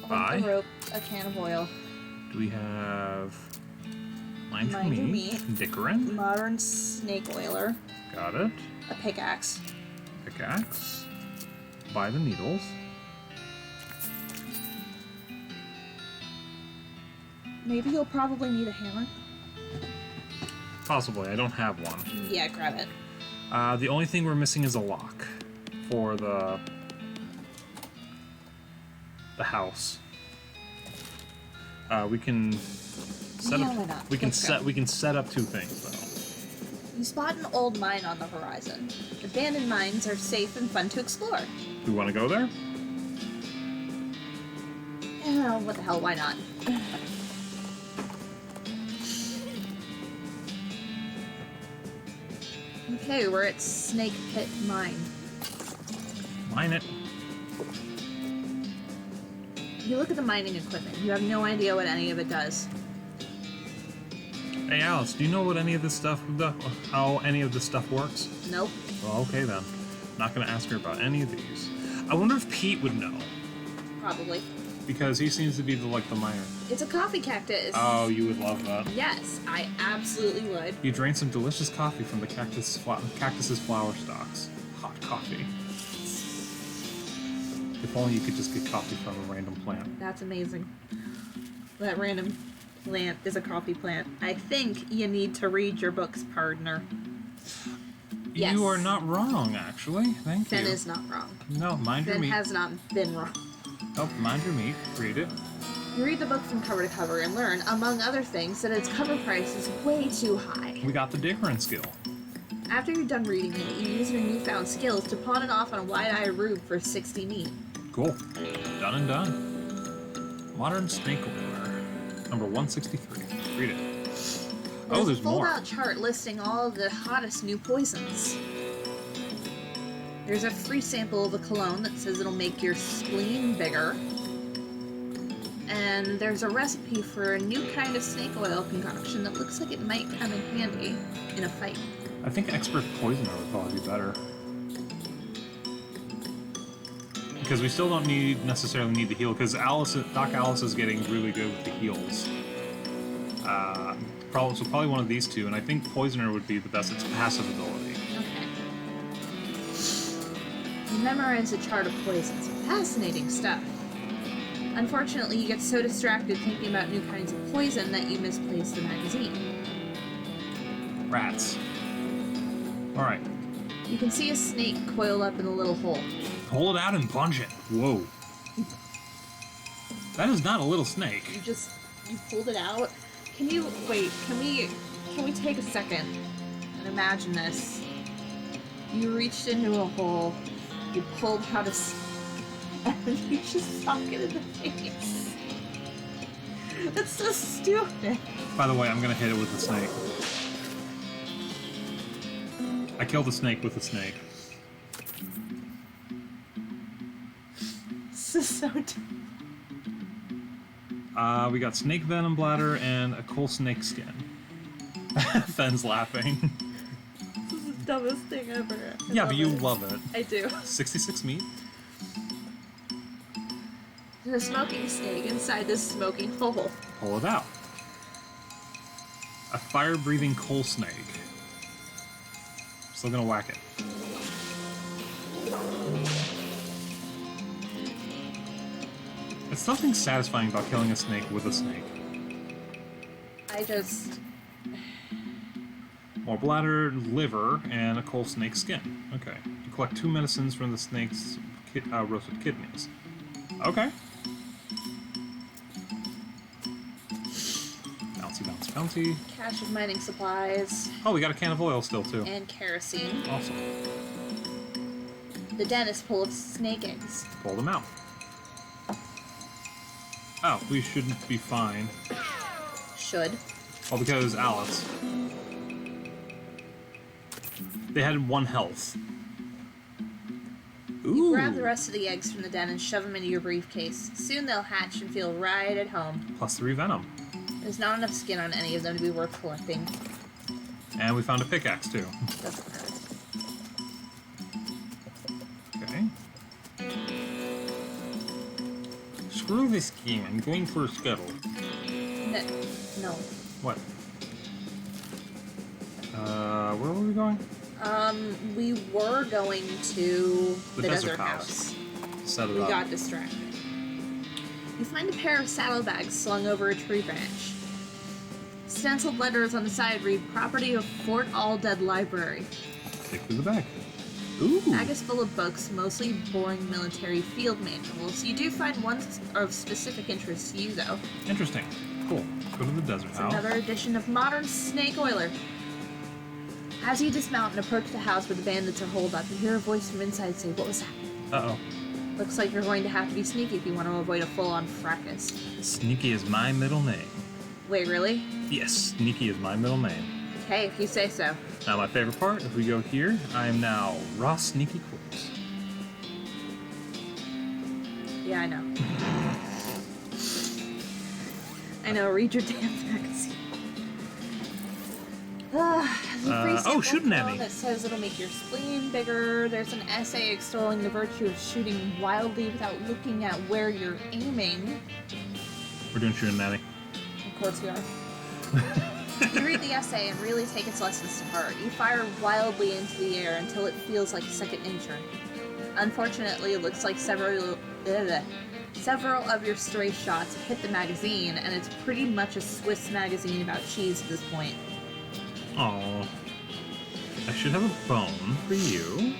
Buy. A rope, a can of oil, Do we have Mind for Mind for Me? Me. Dickerin. modern snake oiler, Got it. a pickaxe. Pickaxe. Buy the needles. Maybe you'll probably need a hammer. Possibly. I don't have one. Yeah, grab it. The only thing we're missing is a lock for the house. We can set Yeah, up. why not? We can Let's go. We can set up two things though. You spot an old mine on the horizon. Abandoned mines are safe and fun to explore. Do we want to go there? Oh, what the hell, why not? Okay, we're at Snake Pit Mine. Mine it. You look at the mining equipment. You have no idea what any of it does. Hey Alice, do you know what any of this stuff, how any of this stuff works? Nope. Well, okay then. Not gonna ask her about any of these. I wonder if Pete would know, Probably. because he seems to be the miner. It's a coffee cactus. Oh, you would love that. Yes, I absolutely would. You drain some delicious coffee from the cactus's flower stalks. Hot coffee. If only you could just get coffee from a random plant. That's amazing. That random plant is a coffee plant. I think you need to read your books, partner. Yes. You are not wrong, actually. Thank Ben you. is not wrong. No, mind your Ben meat. has not been wrong. Oh, mind your meat. Read it. You read the book from cover to cover and learn, among other things, that its cover price is way too high. We got the Dickerin skill. After you're done reading it, you use your newfound skills to pawn it off on a wide-eyed rube for 60 meat. Cool. Done and done. Modern snake oiler. Number 163. Read it. Oh, there's a more. fold-out chart listing all of the hottest new poisons. There's a free sample of a cologne that says it'll make your spleen bigger. And there's a recipe for a new kind of snake oil concoction that looks like it might come in handy in a fight. I think expert poisoner would probably be better. Because we still don't necessarily need to heal, because Doc Alice is getting really good with the heals. Probably one of these two, and I think Poisoner would be the best. It's passive ability. Okay. Memorize a chart of poisons. Fascinating stuff. Unfortunately, you get so distracted thinking about new kinds of poison that you misplace the magazine. Rats. Alright. You can see a snake coiled up in a little hole. Pull it out and punch it. Whoa. That is not a little snake. You pulled it out. Can we take a second and imagine this? You reached into a hole, you pulled out a snake, and you just sock it in the face. That's so stupid. By the way, I'm gonna hit it with the snake. I killed the snake with the snake. This is so dumb. We got snake venom bladder and a coal snake skin. Fenn's laughing. This is the dumbest thing ever. Yeah, but you love it. I do. 66 meat? There's a smoking snake inside this smoking hole. Pull it out. A fire-breathing coal snake. Still gonna whack it. It's something satisfying about killing a snake with a snake. More bladder, liver, and a coal snake skin. Okay. You collect 2 medicines from the snake's roasted kidneys. Okay. Bouncy, bouncy, bouncy. Cache of mining supplies. Oh, we got a can of oil still, too. And kerosene. Awesome. The den is full of snake eggs. Pull them out. Oh, we shouldn't be fine. Should. Well, because Alice. They had 1 health. Ooh. You grab the rest of the eggs from the den and shove them into your briefcase. Soon they'll hatch and feel right at home. +3 venom. There's not enough skin on any of them to be worth collecting. And we found a pickaxe, too. Doesn't hurt. Okay. Screw this game. I'm going for a scuttle. No. What? Where were we going? We were going to The desert house. Set it We up. got distracted. You find a pair of saddlebags slung over a tree branch. Stenciled letters on the side read, "Property of Fort All Dead Library." Take through the bag. Ooh. Bag is full of books, mostly boring military field manuals. You do find one of specific interest to you, though. Interesting. Cool. Let's go to the desert It's house. another edition of Modern Snake Oiler. As you dismount and approach the house where the bandits are holed up, you hear a voice from inside say, "What was that?" Uh-oh. Looks like you're going to have to be sneaky if you want to avoid a full-on fracas. Sneaky is my middle name. Wait, really? Yes, Sneaky is my middle name. Okay, if you say so. Now, my favorite part, if we go here, I am now Ross Sneaky Quartz. Yeah, I know. I know, read your damn magazine. shooting at me. That says it'll make your spleen bigger. There's an essay extolling the virtue of shooting wildly without looking at where you're aiming. We're doing shooting at me. Of course we are. You read the essay and really take its lessons to heart. You fire wildly into the air until it feels like second nature. Unfortunately, it looks like several of your stray shots hit the magazine, and it's pretty much a Swiss magazine about cheese at this point. Oh, I should have a bone for you.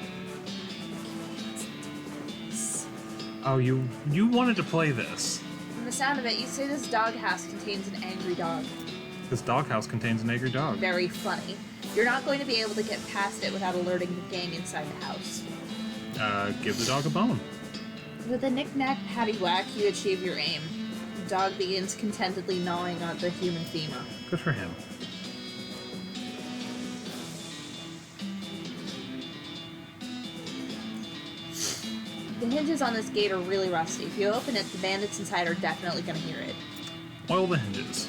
Oh, you wanted to play this. From the sound of it, you say this doghouse contains an angry dog. This doghouse contains an angry dog. Very funny. You're not going to be able to get past it without alerting the gang inside the house. Give the dog a bone. With a knick-knack paddywhack, you achieve your aim. The dog begins contentedly gnawing on the human femur. Good for him. The hinges on this gate are really rusty. If you open it, the bandits inside are definitely going to hear it. Oil the hinges.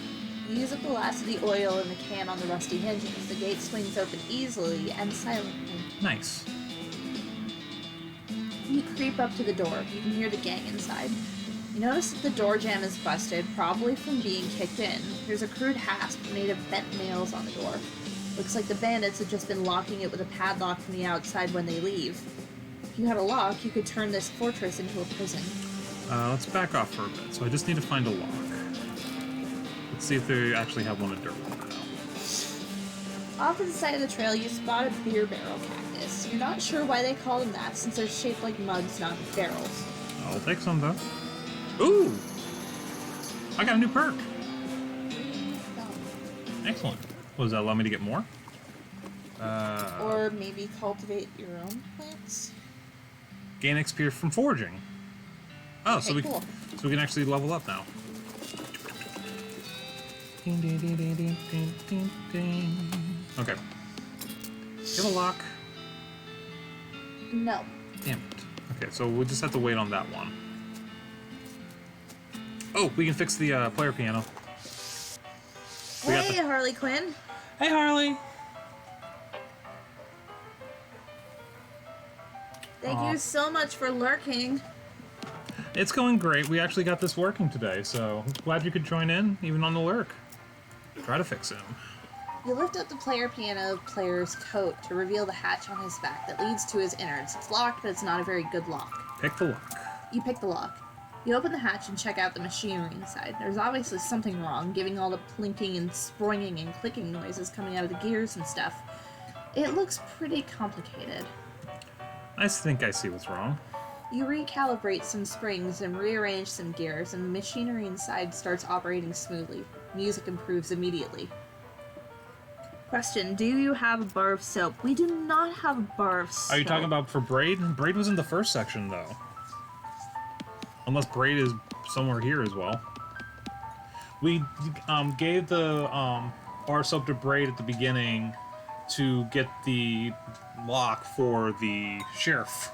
You use up the last of the oil in the can on the rusty hinges. The gate swings open easily and silently. Nice. You creep up to the door. You can hear the gang inside. You notice that the door jamb is busted, probably from being kicked in. There's a crude hasp made of bent nails on the door. Looks like the bandits have just been locking it with a padlock from the outside when they leave. If you had a lock, you could turn this fortress into a prison. Let's back off for a bit. So I just need to find a lock. Let's see if they actually have one at Dirtwalk now. Off to the side of the trail, you spot a beer barrel cactus. You're not sure why they call them that, since they're shaped like mugs, not barrels. I'll take some though. Ooh! I got a new perk. Excellent. What, does that allow me to get more? Or maybe cultivate your own plants? Gain XP from foraging. Oh, Okay, cool. So we can actually level up now. Okay. Give a lock. No. Damn it. Okay, so we'll just have to wait on that one. Oh, we can fix the player piano. We got Hey, Harley Quinn. Hey, Harley! Thank Aw. you so much for lurking. It's going great. We actually got this working today, so glad you could join in, even on the lurk. Try to fix him. You lift up the player piano player's coat to reveal the hatch on his back that leads to his innards. It's locked, but it's not a very good lock. Pick the lock. You pick the lock. You open the hatch and check out the machinery inside. There's obviously something wrong, giving all the plinking and springing and clicking noises coming out of the gears and stuff. It looks pretty complicated. I think I see what's wrong. You recalibrate some springs and rearrange some gears, and the machinery inside starts operating smoothly. Music improves immediately. Question, do you have a bar of soap? We do not have a bar of soap. Are you talking about for Braid? Braid was in the first section, though. Unless Braid is somewhere here as well. We gave the bar soap to Braid at the beginning to get the lock for the sheriff.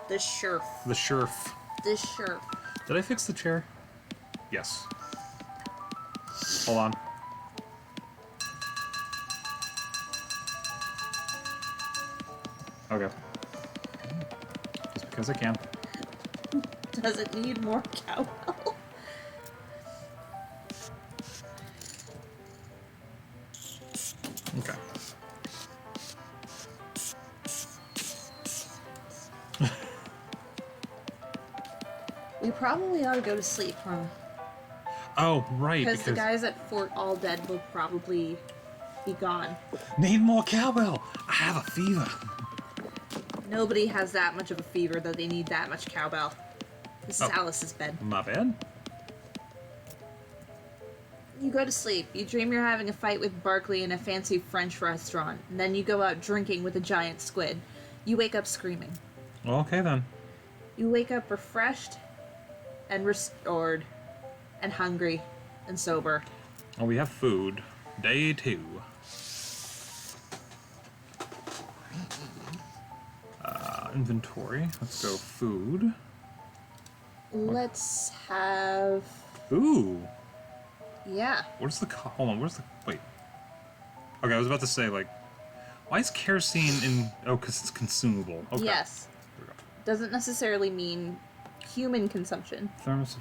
The sheriff. The sheriff. The sheriff. Did I fix the chair? Yes. Hold on. Okay. Just because I can. Does it need more cowbell? Okay. We probably ought to go to sleep, huh? Oh, right. Because the guys at Fort All Dead will probably be gone. Need more cowbell. I have a fever. Nobody has that much of a fever that they need that much cowbell. This is Oh. Alice's bed. My bad. You go to sleep. You dream you're having a fight with Barkley in a fancy French restaurant, and then you go out drinking with a giant squid. You wake up screaming. Well, okay then. You wake up refreshed and restored and hungry and sober. Oh, we have food. Day 2. Inventory. Let's go food. Let's have... Ooh. Yeah. Where's the... Hold on. Where's the... Wait. Okay, I was about to say, like... Why is kerosene in... Oh, because it's consumable. Okay. Yes. There we go. Doesn't necessarily mean human consumption. Thermos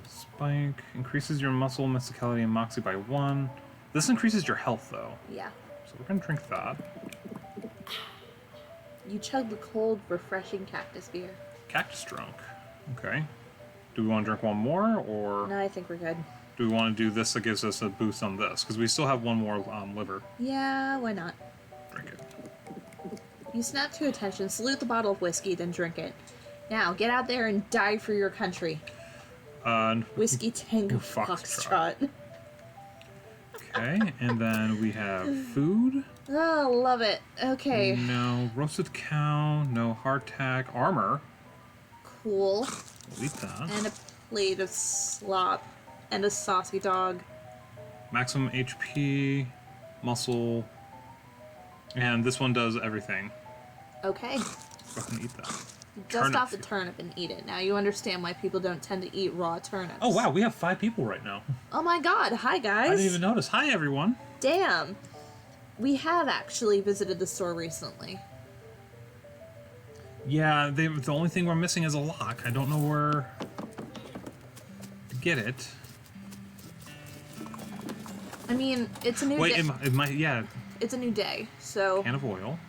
spike. Increases your muscle musicality and moxie by 1. This increases your health, though. Yeah. So we're going to drink that. You chug the cold, refreshing cactus beer. Cactus drunk. Okay. Do we want to drink one more, or No, I think we're good. do we want to do this that gives us a boost on this? Because we still have one more liver. Yeah, why not? Drink it. You snap to attention, salute the bottle of whiskey, then drink it. Now, get out there and die for your country. Whiskey Tango Foxtrot. Foxtrot. Okay, and then we have food. Oh, love it. Okay, No roasted cow. No hardtack. Armor. cool. We'll eat that. And a plate of slop. And a saucy dog. Maximum HP, muscle, and this one does everything. Okay. Go ahead and eat that. Dust off the turnip and eat it. Now you understand why people don't tend to eat raw turnips. Oh wow, we have 5 people right now. Oh my god, hi guys. I didn't even notice. Hi everyone. Damn. We have actually visited the store recently. Yeah, the only thing we're missing is a lock. I don't know where to get it. I mean, it's a new Wait, day. it might, yeah. It's a new day, so Can of oil.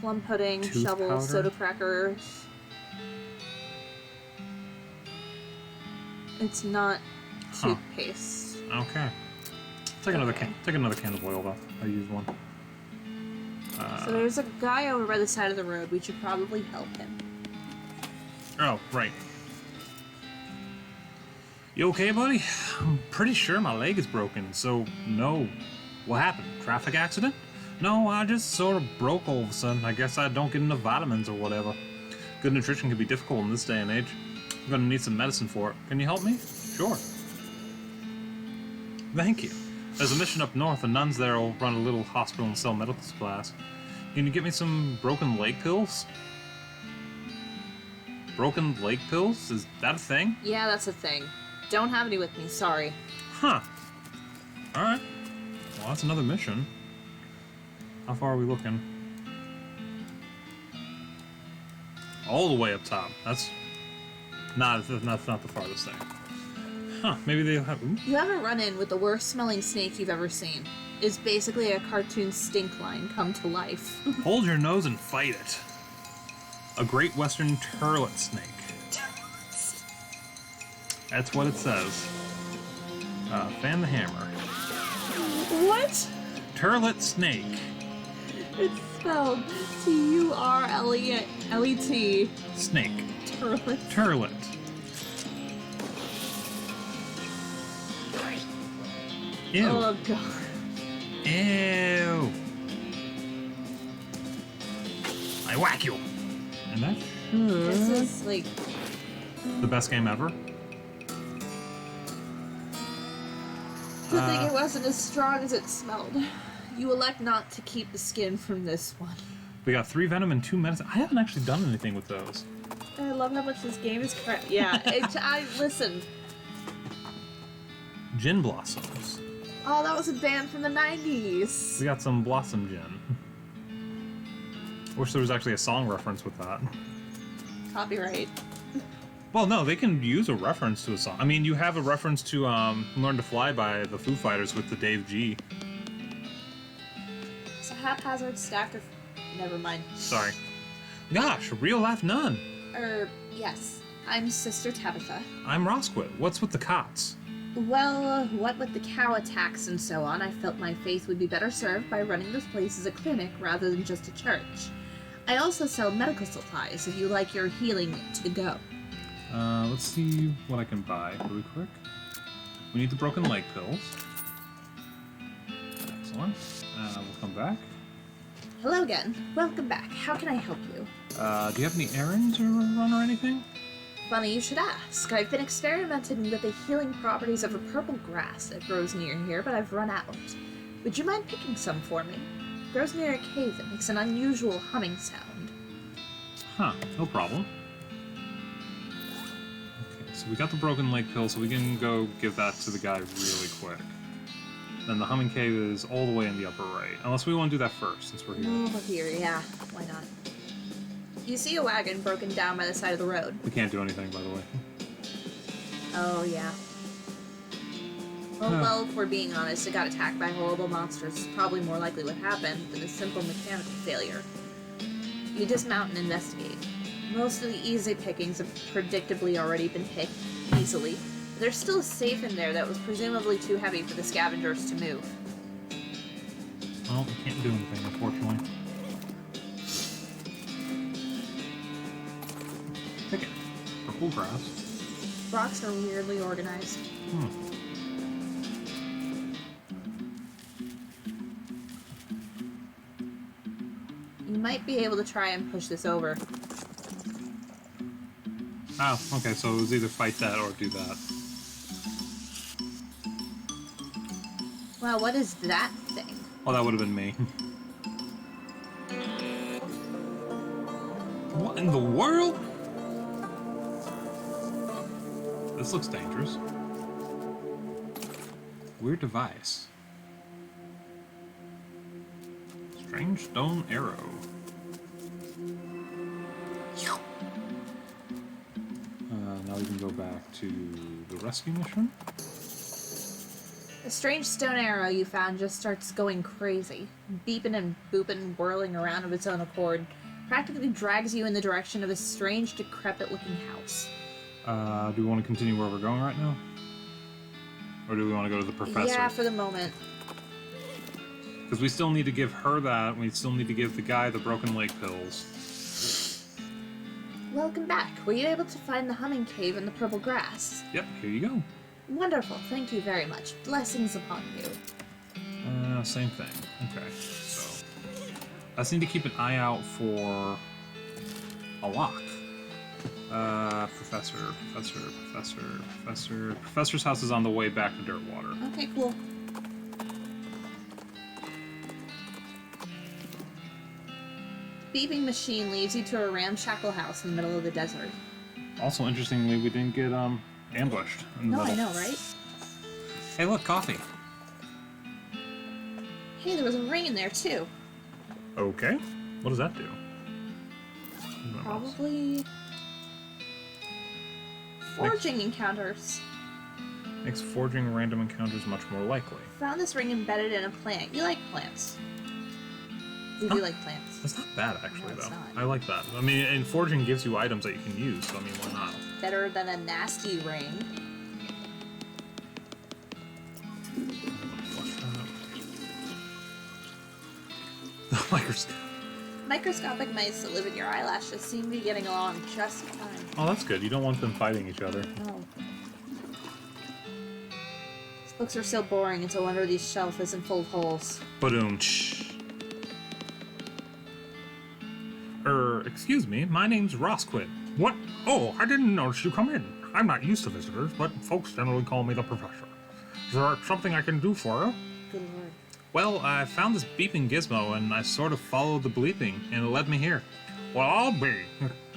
plum pudding, Tooth shovel, powder. soda crackers. It's not Huh. toothpaste. Okay. Take another can. Take another can of oil though. I used one. So there's a guy over by the side of the road. We should probably help him. Oh, right. You okay, buddy? I'm pretty sure my leg is broken, so no. What happened? Traffic accident? No, I just sort of broke all of a sudden. I guess I don't get enough vitamins or whatever. Good nutrition can be difficult in this day and age. I'm gonna need some medicine for it. Can you help me? Sure. Thank you. There's a mission up north. The nuns there will run a little hospital and sell medical supplies. Can you get me some broken leg pills? Broken leg pills? Is that a thing? Yeah, that's a thing. Don't have any with me, sorry. Huh. Alright. Well, that's another mission. How far are we looking? All the way up top. That's not the farthest thing. Huh, maybe they have... Ooh. You have a run-in with the worst smelling snake you've ever seen. It's basically a cartoon stink line come to life. Hold your nose and fight it. A great western turlet snake. That's what it says. Fan the hammer. What? Turlet snake. It's spelled Turlet. Snake. Turlet. Turlet. Ew. Oh god. Ew. I whack you. And that's This is like the best game ever. to think it wasn't as strong as it smelled. You elect not to keep the skin from this one. We got 3 venom and 2 medicine. I haven't actually done anything with those. I love how much this game is correct. Yeah, listen. Gin blossoms. Oh, that was a band from the 90s. We got some blossom gin. Wish there was actually a song reference with that. Copyright. Well, no, they can use a reference to a song. I mean, you have a reference to Learn to Fly by the Foo Fighters with the Dave G. It's a haphazard stack of... Never mind. Sorry. Gosh, a real life nun. Yes. I'm Sister Tabitha. I'm Rosquit. What's with the cots? Well, what with the cow attacks and so on, I felt my faith would be better served by running this place as a clinic rather than just a church. I also sell medical supplies if you like your healing to the go. Let's see what I can buy really quick. We need the broken leg pills. Excellent. We'll come back. Hello again. Welcome back. How can I help you? Do you have any errands or run or anything? Funny you should ask. I've been experimenting with the healing properties of a purple grass that grows near here, but I've run out. Would you mind picking some for me? It grows near a cave that makes an unusual humming sound. Huh, no problem. Okay, so we got the broken leg pill, so we can go give that to the guy really quick. Then the humming cave is all the way in the upper right. Unless we want to do that first, since we're here. Over here, yeah. Why not? You see a wagon broken down by the side of the road. We can't do anything, by the way. Oh, yeah. Well, if we're being honest, it got attacked by horrible monsters. It's probably more likely what happened than a simple mechanical failure. You dismount and investigate. Most of the easy pickings have predictably already been picked easily. But there's still a safe in there that was presumably too heavy for the scavengers to move. Well, we can't do anything, unfortunately. Pick it. Purple grass. Rocks are weirdly organized. You might be able to try and push this over. Oh, okay, so it was either fight that or do that. Wow, what is that thing? Well, that would have been me. What in the world? This looks dangerous. Weird device. Strange stone arrow. Now we can go back to the rescue mission. The strange stone arrow you found just starts going crazy. Beeping and booping, whirling around of its own accord. Practically drags you in the direction of a strange, decrepit-looking house. Do we want to continue where we're going right now? Or do we want to go to the professor? Yeah, for the moment. Because we still need to give her that, and we still need to give the guy the broken leg pills. Welcome back. Were you able to find the humming cave in the purple grass? Yep, here you go. Wonderful. Thank you very much. Blessings upon you. Same thing. Okay, so I just need to keep an eye out for a lock. Professor's house is on the way back to Dirtwater. Okay, cool. Beeping machine leads you to a ramshackle house in the middle of the desert. Also, interestingly, we didn't get ambushed in the No, I middle. know, right? Hey, look, coffee. Hey, there was a ring in there, too. Okay. What does that do? Probably forging encounters. Makes forging random encounters much more likely. Found this ring embedded in a plant. You like plants. We do like plants. That's not bad, actually, No, it's though. not. I like that. I mean, and forging gives you items that you can use, so I mean, why not? Better than a nasty ring. The microscope. Microscopic mice that live in your eyelashes seem to be getting along just fine. Oh, that's good. You don't want them fighting each other. Oh. These books are so boring, it's a wonder this shelf isn't full of holes. Ba-doom. Excuse me, my name's Rosquid. What? Oh, I didn't notice you come in. I'm not used to visitors, but folks generally call me the professor. Is there something I can do for you? Good lord. Well, I found this beeping gizmo, and I sort of followed the bleeping, and it led me here. Well, I'll be.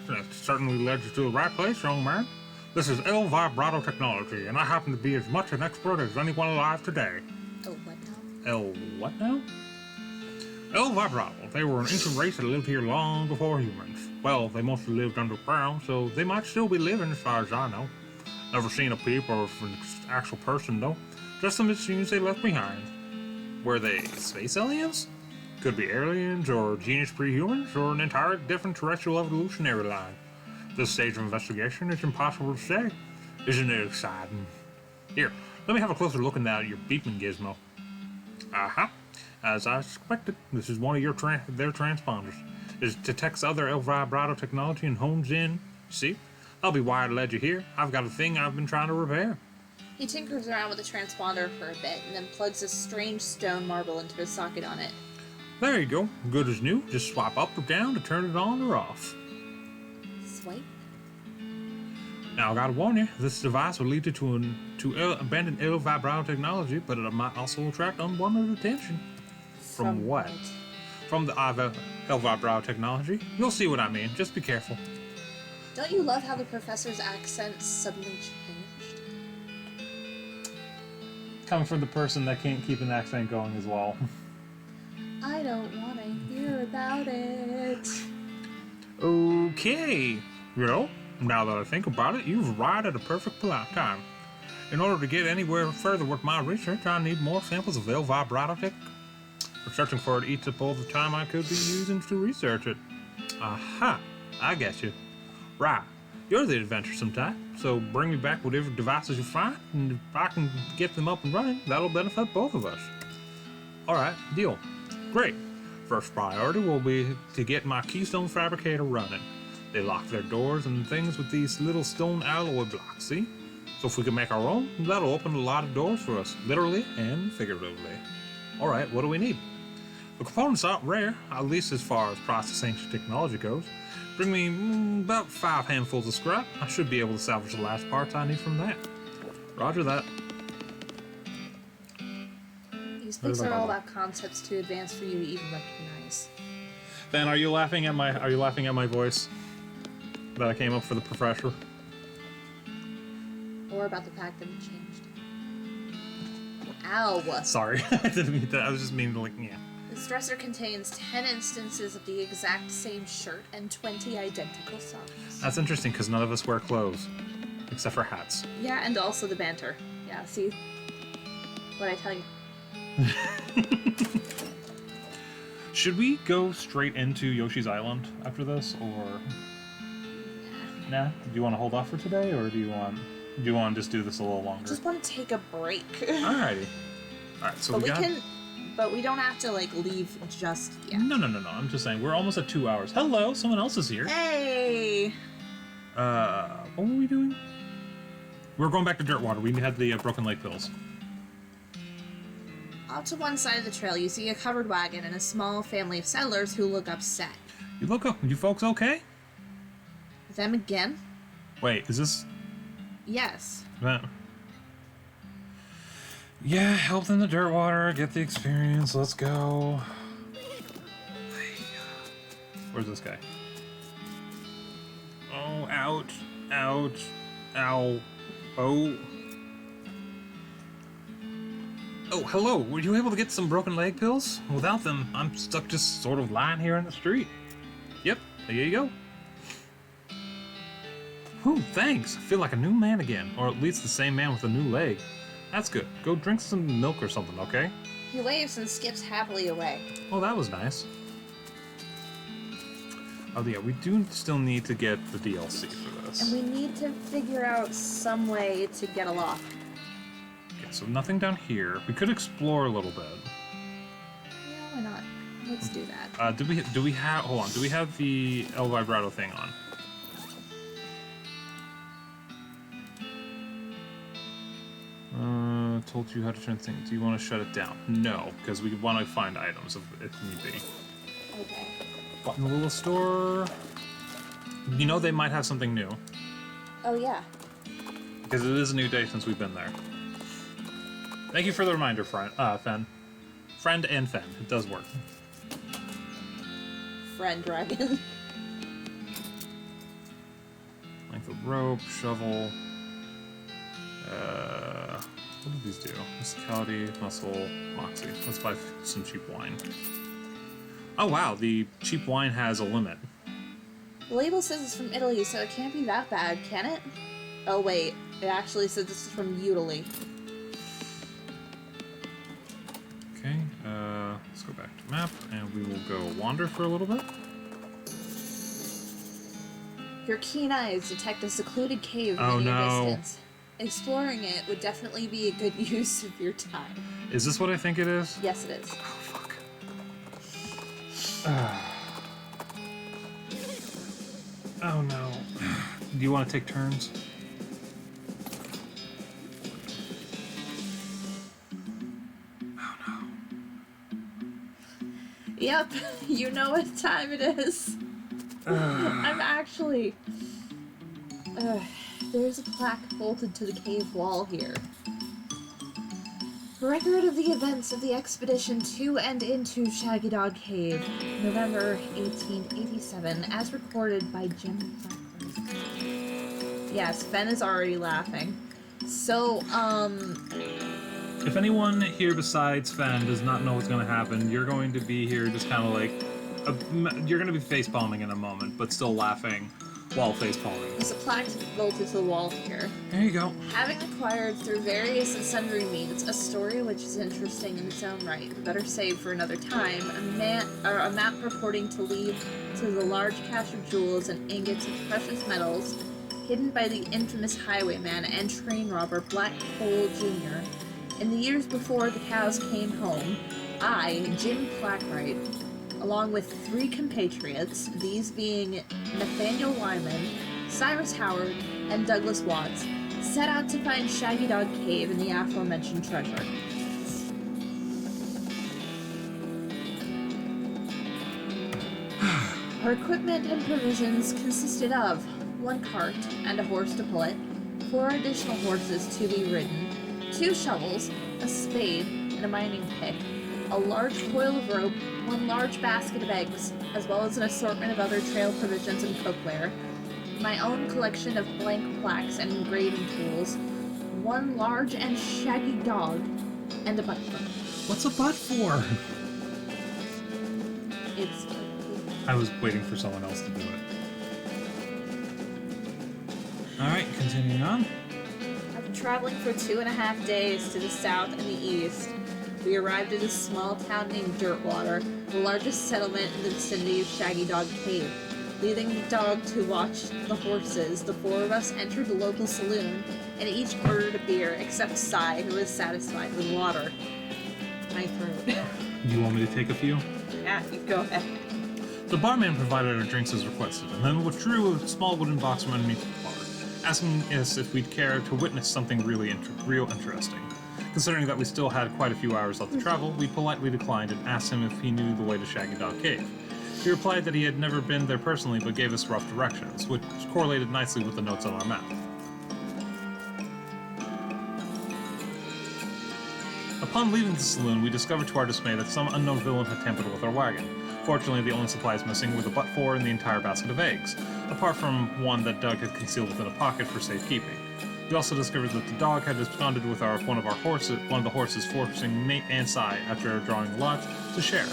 That certainly led you to the right place, young man. This is El Vibrato technology, and I happen to be as much an expert as anyone alive today. Oh, what now? El what now? El Vibrato. They were an ancient race that lived here long before humans. Well, they mostly lived underground, so they might still be living as far as I know. Never seen a peep or an actual person, though. Just the machines they left behind. Were they space aliens? Could be aliens, or genius pre-humans, or an entirely different terrestrial evolutionary line. This stage of investigation is impossible to say. Isn't it exciting? Here, let me have a closer look at your beeping gizmo. Aha. As I expected, this is one of their transponders. It detects other El Vibrato technology and hones in. See? I'll be why I led you here. I've got a thing I've been trying to repair. He tinkers around with the transponder for a bit, and then plugs a strange stone marble into the socket on it. There you go. Good as new. Just swipe up or down to turn it on or off. Swipe? Now, I gotta warn you, this device will lead you to abandon El Vibrato technology, but it might also attract unwanted attention. From what? From the El Vibrato technology. You'll see what I mean. Just be careful. Don't you love how the professor's accent suddenly changed? Coming from the person that can't keep an accent going as well. I don't want to hear about it. Okay. Well, now that I think about it, you've arrived at a perfect time. In order to get anywhere further with my research, I need more samples of El Vibrato tech. Searching for it eats up all the time I could be using to research it. Aha, I get you. Right, you're the adventuresome type, so bring me back whatever devices you find, and if I can get them up and running, that'll benefit both of us. Alright, deal. Great. First priority will be to get my Keystone Fabricator running. They lock their doors and things with these little stone alloy blocks, see? So if we can make our own, that'll open a lot of doors for us, literally and figuratively. Alright, what do we need? The components aren't rare, at least as far as processing technology goes. Bring me about 5 handfuls of scrap. I should be able to salvage the last parts I need from that. Roger that. These books are all about concepts too advanced for you to even recognize. Ben, are you laughing at my voice? That I came up for the professor? Or about the fact that it changed. Ow! Sorry, I didn't mean that. I was just meaning to, like, yeah. This dresser contains 10 instances of the exact same shirt and 20 identical socks. That's interesting because none of us wear clothes. Except for hats. Yeah, and also the banter. Yeah, see? What'd I tell you? Should we go straight into Yoshi's Island after this, or... Nah? Do you want to hold off for today, or do you want to just do this a little longer? I just want to take a break. Alrighty. Alright, so But we don't have to, like, leave just yet. No. I'm just saying, we're almost at 2 hours. Hello, someone else is here. Hey! What were we doing? We're going back to Dirtwater. We had the Broken Lake pills. Off to one side of the trail, you see a covered wagon and a small family of settlers who look upset. You folks okay? Them again? Wait, is this... Yes. Yeah, help in the Dirtwater, get the experience, let's go. Where's this guy? Oh, ouch, ouch, ow, oh. Oh, hello, were you able to get some broken leg pills? Without them, I'm stuck just sort of lying here in the street. Yep, there you go. Whew, thanks. I feel like a new man again, or at least the same man with a new leg. That's good. Go drink some milk or something, okay? He waves and skips happily away. Oh, that was nice. Oh yeah, we do still need to get the DLC for this. And we need to figure out some way to get a lock. Okay, so nothing down here. We could explore a little bit. Yeah, why not? Let's do that. Do we have? Hold on. Do we have the El Vibrato thing on? Told you how to turn things. Do you want to shut it down? No, because we want to find items if need be. Okay. Button Willow store. You know they might have something new. Oh, yeah. Because it is a new day since we've been there. Thank you for the reminder, Fen. Friend and Fen. It does work. Friend dragon. Length of rope, shovel. What do these do? Musicality, muscle, moxie. Let's buy some cheap wine. Oh wow, the cheap wine has a limit. The label says it's from Italy, so it can't be that bad, can it? Oh wait, it actually says this is from Italy. Okay, let's go back to map, and we will go wander for a little bit. Your keen eyes detect a secluded cave Oh, in your no. distance. Exploring it would definitely be a good use of your time. Is this what I think it is? Yes, it is. Oh, fuck. Oh, no. Do you want to take turns? Oh, no. Yep, you know what time it is. I'm actually... there's a plaque bolted to the cave wall here. Record of the events of the expedition to and into Shaggy Dog Cave, November 1887, as recorded by Jim Blackburn. Yes, Ben is already laughing. So, If anyone here besides Fen does not know what's going to happen, you're going to be here just kind of like... you're going to be face-palming in a moment, but still laughing while face-palming. there's a plaque bolted to the wall here. There you go. Having acquired through various and sundry means a story which is interesting in its own right, but better saved for another time, a map purporting to lead to the large cache of jewels and ingots of precious metals hidden by the infamous highwayman and train robber Black Cole Jr. In the years before the cows came home, I, Jim Plackwright, along with 3 compatriots, these being Nathaniel Wyman, Cyrus Howard, and Douglas Watts, set out to find Shaggy Dog Cave and the aforementioned treasure. Our equipment and provisions consisted of 1 cart and a horse to pull it, 4 additional horses to be ridden, 2 shovels, a spade, and a mining pick, a large coil of rope, 1 large basket of eggs, as well as an assortment of other trail provisions and cookware, my own collection of blank plaques and engraving tools, 1 large and shaggy dog, and a butt plug. What's a butt for? It's I was waiting for someone else to do it. Alright, continuing on. After traveling for 2.5 days to the south and the east, we arrived at a small town named Dirtwater, the largest settlement in the vicinity of Shaggy Dog Cave. Leaving the dog to watch the horses, the 4 of us entered the local saloon and each ordered a beer, except Sai, who was satisfied with water. My throat. You want me to take a few? Yeah, you go ahead. The barman provided our drinks as requested, and then withdrew a small wooden box from underneath the bar, asking us if we'd care to witness something really real interesting. Considering that we still had quite a few hours left to travel, we politely declined and asked him if he knew the way to Shaggy Dog Cave. He replied that he had never been there personally, but gave us rough directions, which correlated nicely with the notes on our map. Upon leaving the saloon, we discovered to our dismay that some unknown villain had tampered with our wagon. Fortunately, the only supplies missing were the butt-4 and the entire basket of eggs, apart from one that Doug had concealed within a pocket for safekeeping. We also discovered that the dog had absconded with one of the horses, forcing Nate and Sai, after drawing lots, to share.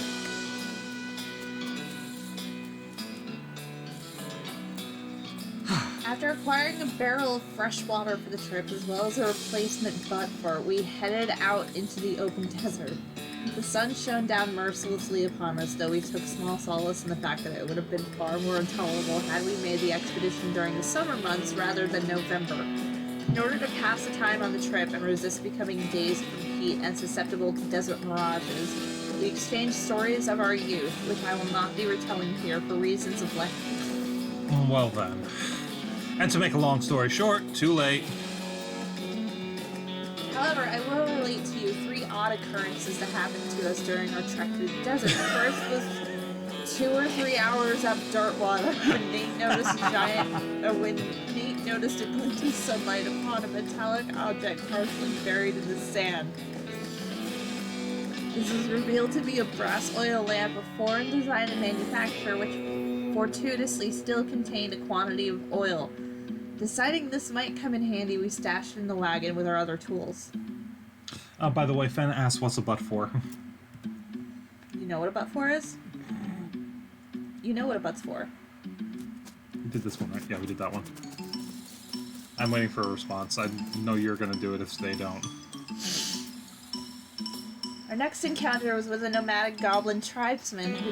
After acquiring a barrel of fresh water for the trip, as well as a replacement butt fart, we headed out into the open desert. The sun shone down mercilessly upon us, though we took small solace in the fact that it would have been far more intolerable had we made the expedition during the summer months rather than November. In order to pass the time on the trip and resist becoming dazed from heat and susceptible to desert mirages, we exchanged stories of our youth, which I will not be retelling here for reasons of length. Well then. And to make a long story short, too late. However, I will relate to you 3 odd occurrences that happened to us during our trek through the desert. The first was 2 or 3 hours up Dirtwater when Nate noticed a glint of sunlight upon a metallic object partially buried in the sand. This was revealed to be a brass oil lamp of foreign design and manufacture, which fortuitously still contained a quantity of oil. Deciding this might come in handy, we stashed it in the wagon with our other tools. By the way, Fen asked what's a butt for. You know what a butt for is? You know what a butt's for. We did this one, right? Yeah, we did that one. I'm waiting for a response. I know you're going to do it if they don't. Our next encounter was with a nomadic goblin tribesman who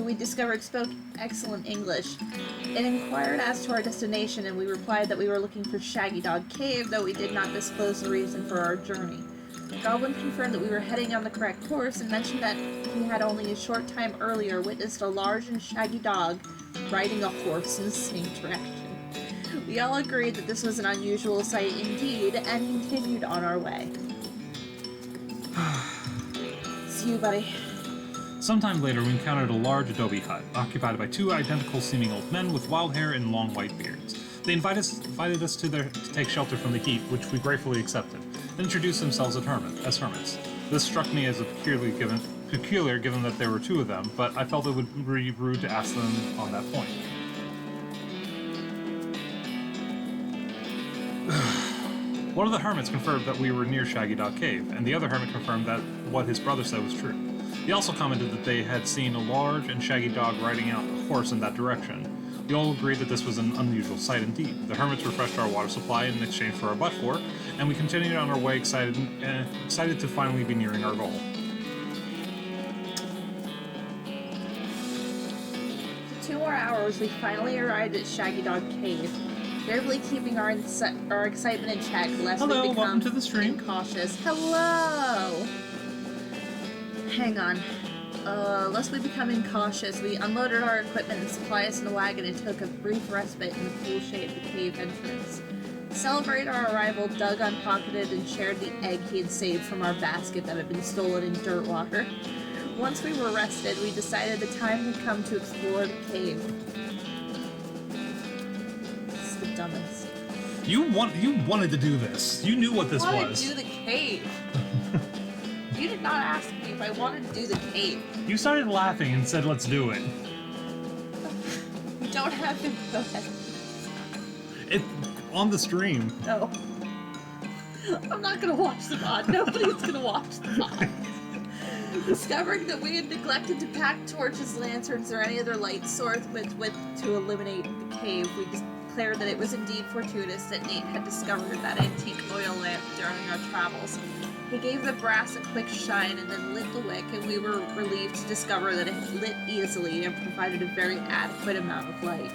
we discovered spoke excellent English. It inquired as to our destination, and we replied that we were looking for Shaggy Dog Cave, though we did not disclose the reason for our journey. The goblin confirmed that we were heading on the correct course and mentioned that he had only a short time earlier witnessed a large and shaggy dog riding a horse in the same direction. We all agreed that this was an unusual sight indeed, and continued on our way. See you, buddy. Sometime later, we encountered a large adobe hut, occupied by 2 identical-seeming old men with wild hair and long white beards. They invited us to take shelter from the heat, which we gratefully accepted, and introduced themselves as hermits. This struck me as peculiar given that there were 2 of them, but I felt it would be rude to ask them on that point. One of the hermits confirmed that we were near Shaggy Dog Cave, and the other hermit confirmed that what his brother said was true. He also commented that they had seen a large and shaggy dog riding out a horse in that direction. We all agreed that this was an unusual sight indeed. The hermits refreshed our water supply in exchange for our butt for, and we continued on our way excited to finally be nearing our goal. For 2 more hours, we finally arrived at Shaggy Dog Cave, carefully keeping our excitement in check lest we become welcome to the stream. Incautious. Hello! Hang on. Lest we become incautious, we unloaded our equipment and supplies in the wagon and took a brief respite in the cool shade of the cave entrance. To celebrate our arrival, Doug unpocketed and shared the egg he had saved from our basket that had been stolen in Dirtwater. Once we were rested, we decided the time had come to explore the cave. This is the dumbest. You wanted to do this. You knew what this I wanted was. to do the cave. You did not ask me if I wanted to do the cave. You started laughing and said, "Let's do it." You don't have to go ahead. It on the stream. No. I'm not gonna watch the mod. Nobody's gonna watch the mod. Discovering that we had neglected to pack torches, lanterns, or any other light source with to illuminate the cave, we declared that it was indeed fortuitous that Nate had discovered that antique oil lamp during our travels. He gave the brass a quick shine and then lit the wick, and we were relieved to discover that it lit easily and provided a very adequate amount of light.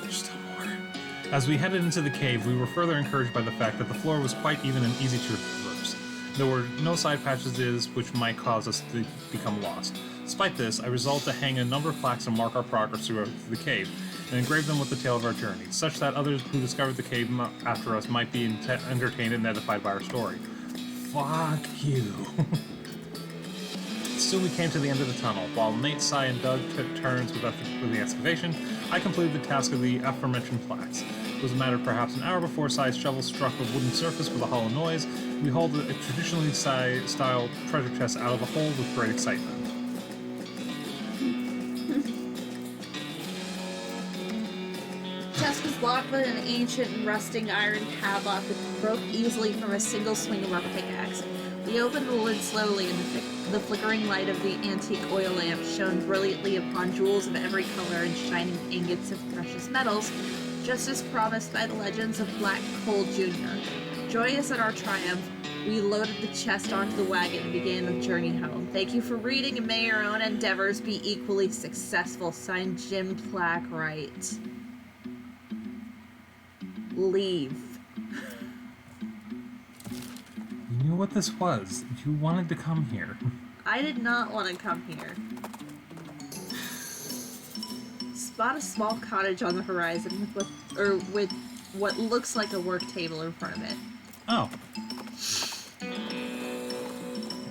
Just more. As we headed into the cave, we were further encouraged by the fact that the floor was quite even and easy to traverse. There were no side passages which might cause us to become lost. Despite this, I resolved to hang a number of plaques to mark our progress through the cave, and engrave them with the tale of our journey, such that others who discovered the cave after us might be entertained and edified by our story. Fuck you. Soon we came to the end of the tunnel. While Nate, Sai, and Doug took turns with the excavation, I completed the task of the aforementioned plaques. It was a matter of perhaps an hour before Sai's shovel struck a wooden surface with a hollow noise. We hauled a traditionally style treasure chest out of the hole with great excitement. The chest was locked with an ancient and rusting iron padlock that broke easily from a single swing of our pickaxe. We opened the lid slowly, and the flickering light of the antique oil lamp shone brilliantly upon jewels of every color and shining ingots of precious metals, just as promised by the legends of Black Coal Jr. Joyous at our triumph, we loaded the chest onto the wagon and began the journey home. Thank you for reading, and may your own endeavors be equally successful. Signed, Jim Plackwright. Leave. You knew what this was. You wanted to come here. I did not want to come here. Spot a small cottage on the horizon with what looks like a work table in front of it. Oh.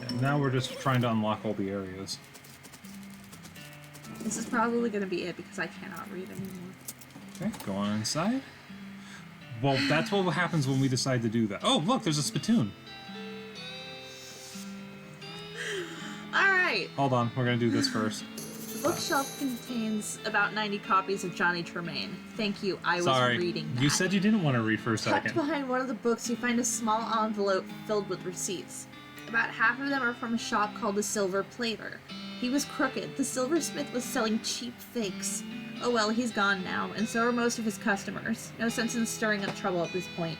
And now we're just trying to unlock all the areas. This is probably going to be it because I cannot read anymore. Okay, go on inside. Well, that's what happens when we decide to do that. Oh, look, there's a spittoon. Alright! Hold on, we're gonna do this first. The bookshelf contains about 90 copies of Johnny Tremaine. Thank you, I was reading that. You said you didn't want to read for a Tucked second. behind one of the books, you find a small envelope filled with receipts. About half of them are from a shop called the Silver Plater. He was crooked. The silversmith was selling cheap fakes. Oh well, he's gone now, and so are most of his customers. No sense in stirring up trouble at this point.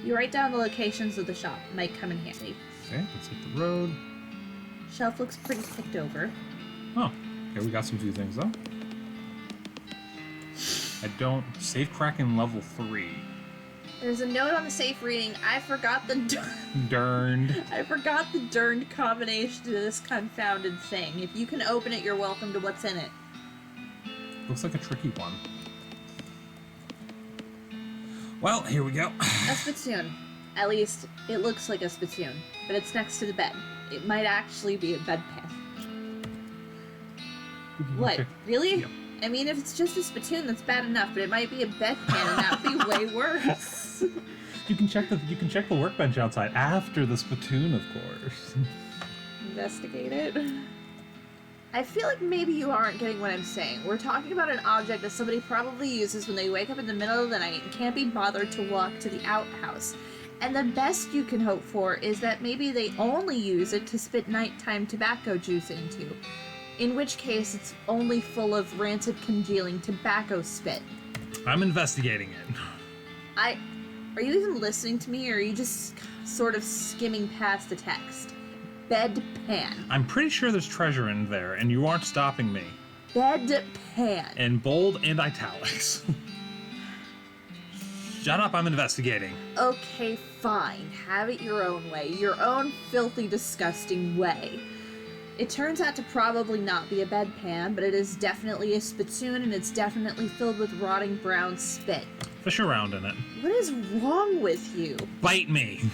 You write down the locations of the shop. Might come in handy. Okay, let's hit the road. Shelf looks pretty picked over. Oh, okay, we got some few things though. I don't... Safe cracking level 3. There's a note on the safe reading, I forgot the Durned. I forgot the durned combination to this confounded thing. If you can open it, you're welcome to what's in it. Looks like a tricky one. Well, here we go. A spittoon. At least, it looks like a spittoon, but it's next to the bed. It might actually be a bedpan. What? Okay. Really? Yep. I mean, if it's just a spittoon, that's bad enough, but it might be a bedpan, and that'd be way worse. You can check the workbench outside after the spittoon, of course. Investigate it. I feel like maybe you aren't getting what I'm saying. We're talking about an object that somebody probably uses when they wake up in the middle of the night and can't be bothered to walk to the outhouse. And the best you can hope for is that maybe they only use it to spit nighttime tobacco juice into. In which case, it's only full of rancid congealing tobacco spit. I'm investigating it. Are you even listening to me, or are you just sort of skimming past the text? Bedpan. I'm pretty sure there's treasure in there, and you aren't stopping me. Bedpan. In bold and italics. Shut up, I'm investigating. Okay, fine. Have it your own way. Your own filthy, disgusting way. It turns out to probably not be a bedpan, but it is definitely a spittoon, and it's definitely filled with rotting brown spit. Fish around in it. What is wrong with you? Bite me.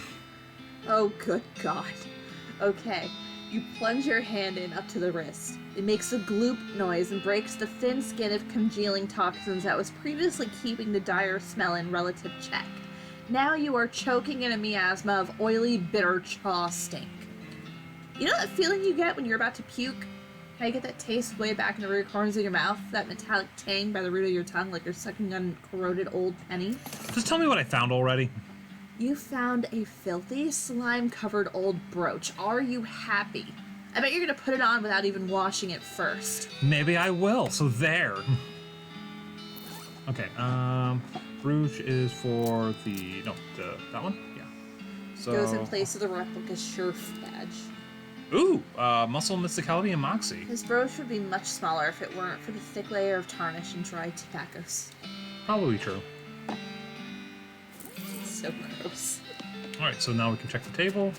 Oh, good God. Okay. You plunge your hand in up to the wrist. It makes a gloop noise and breaks the thin skin of congealing toxins that was previously keeping the dire smell in relative check. Now you are choking in a miasma of oily, bitter chaw stink. You know that feeling you get when you're about to puke? How you get that taste way back in the rear corners of your mouth? That metallic tang by the root of your tongue like you're sucking on corroded old penny? Just tell me what I found already. You found a filthy, slime-covered old brooch. Are you happy? I bet you're gonna put it on without even washing it first. Maybe I will, so there. Okay, brooch is for that one? Yeah. So... Goes in place of the replica Sherf badge. Ooh, muscle, mysticality, and moxie. This brooch would be much smaller if it weren't for the thick layer of tarnish and dried tobaccos. Probably true. So gross. Alright, so now we can check the table.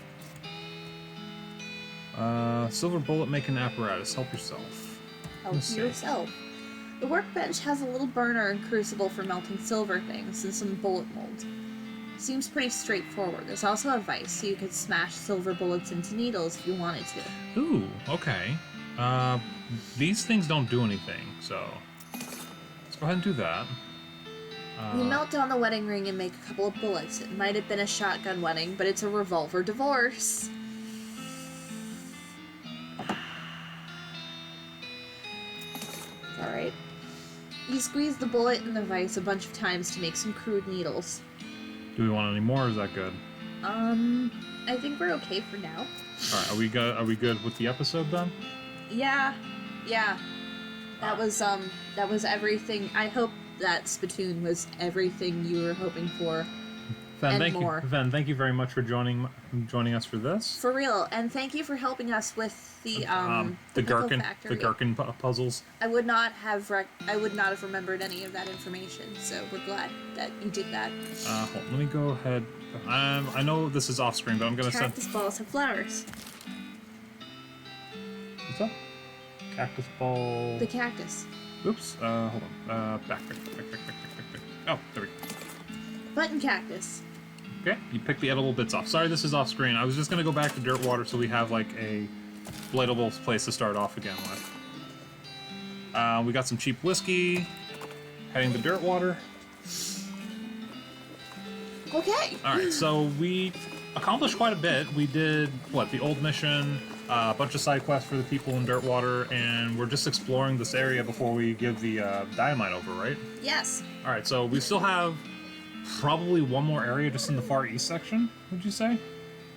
Silver bullet making apparatus. Help yourself. Help Let's see. yourself. The workbench has a little burner and crucible for melting silver things and some bullet mold. Seems pretty straightforward. There's also a vise, so you could smash silver bullets into needles if you wanted to. Ooh, okay. These things don't do anything, so let's go ahead and do that. You melt down the wedding ring and make a couple of bullets. It might have been a shotgun wedding, but it's a revolver divorce. Alright. You squeeze the bullet in the vise a bunch of times to make some crude needles. Do we want any more, or is that good? I think we're okay for now. Alright, are we good with the episode then? Yeah. That was everything. I hope that Spittoon was everything you were hoping for. Ven, And thank more. you. Ven, thank you very much for joining us for this. For real, and thank you for helping us with the pickle Gherkin, factory. the Gherkin puzzles. I would not have remembered any of that information, so we're glad that you did that. Hold on, let me go ahead. I know this is off screen, but I'm gonna send. Cactus balls have flowers. What's up? Cactus ball. The cactus. Oops. Hold on. Back. Oh, there we go. Button cactus. Okay, you pick the edible bits off. Sorry, this is off screen. I was just gonna go back to dirt water so we have like a blightable place to start off again with. We got some cheap whiskey. Heading to dirt water. Okay. All right, so we accomplished quite a bit. We did the old mission, a bunch of side quests for the people in Dirtwater, and we're just exploring this area before we give the dynamite over, right? Yes. All right, so we still have probably one more area just in the far east section. Would you say?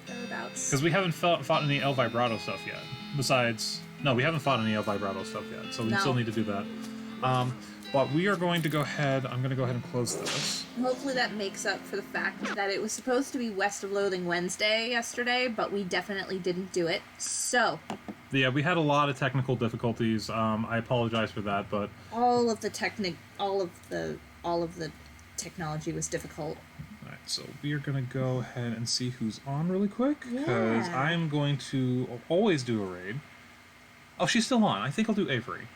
Thereabouts. Because we haven't fought any El Vibrato stuff yet. Besides, no, we haven't fought any El Vibrato stuff yet, so we No. still need to do that. But we are going to go ahead. I'm going to go ahead and close this. Hopefully that makes up for the fact that it was supposed to be West of Loathing Wednesday yesterday, but we definitely didn't do it. So Yeah, we had a lot of technical difficulties. I apologize for that, but all of the technology was difficult. all right. So we are going to go ahead and see who's on really quick because Yeah. I'm going to always do a raid. Oh, she's still on. I think I'll do Avery.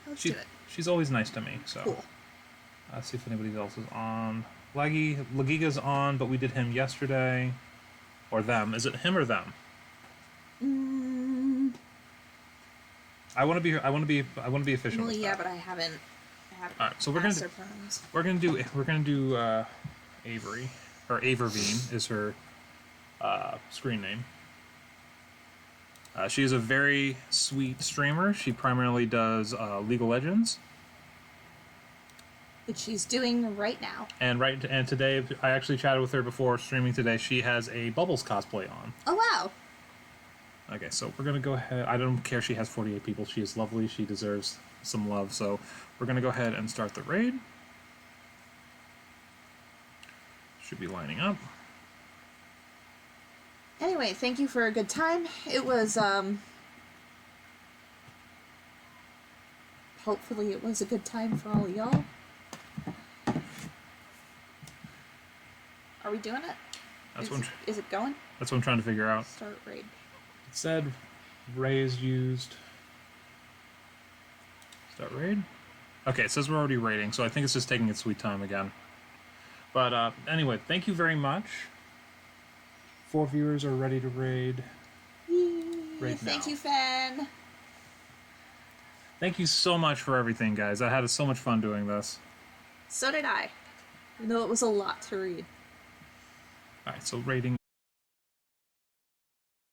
Let's do it. She's always nice to me. So Cool. let's see if anybody else is on. Lagiga's on, but we did him yesterday, or them. Is it him or them? I want to be efficient. Well, with yeah, that. but I haven't. All right, so we're gonna do Avery, or Avervine is her screen name. She is a very sweet streamer. She primarily does League of Legends. Which she's doing right now. And today, I actually chatted with her before streaming today. She has a Bubbles cosplay on. Oh wow. Okay, so we're gonna go ahead. I don't care. She has 48 people. She is lovely. She deserves some love. So we're gonna go ahead and start the raid. Should be lining up. Anyway, thank you for a good time. It was hopefully it was a good time for all of y'all. Are we doing it? Is it going? That's what I'm trying to figure out. Start raid. It said raise used. Start raid? Okay, it says we're already raiding, so I think it's just taking its sweet time again. But anyway, thank you very much 4 viewers are ready to raid. Right Thank now. you, Fen. Thank you so much for everything, guys. I had so much fun doing this. So did I. Even though it was a lot to read. Alright, so rating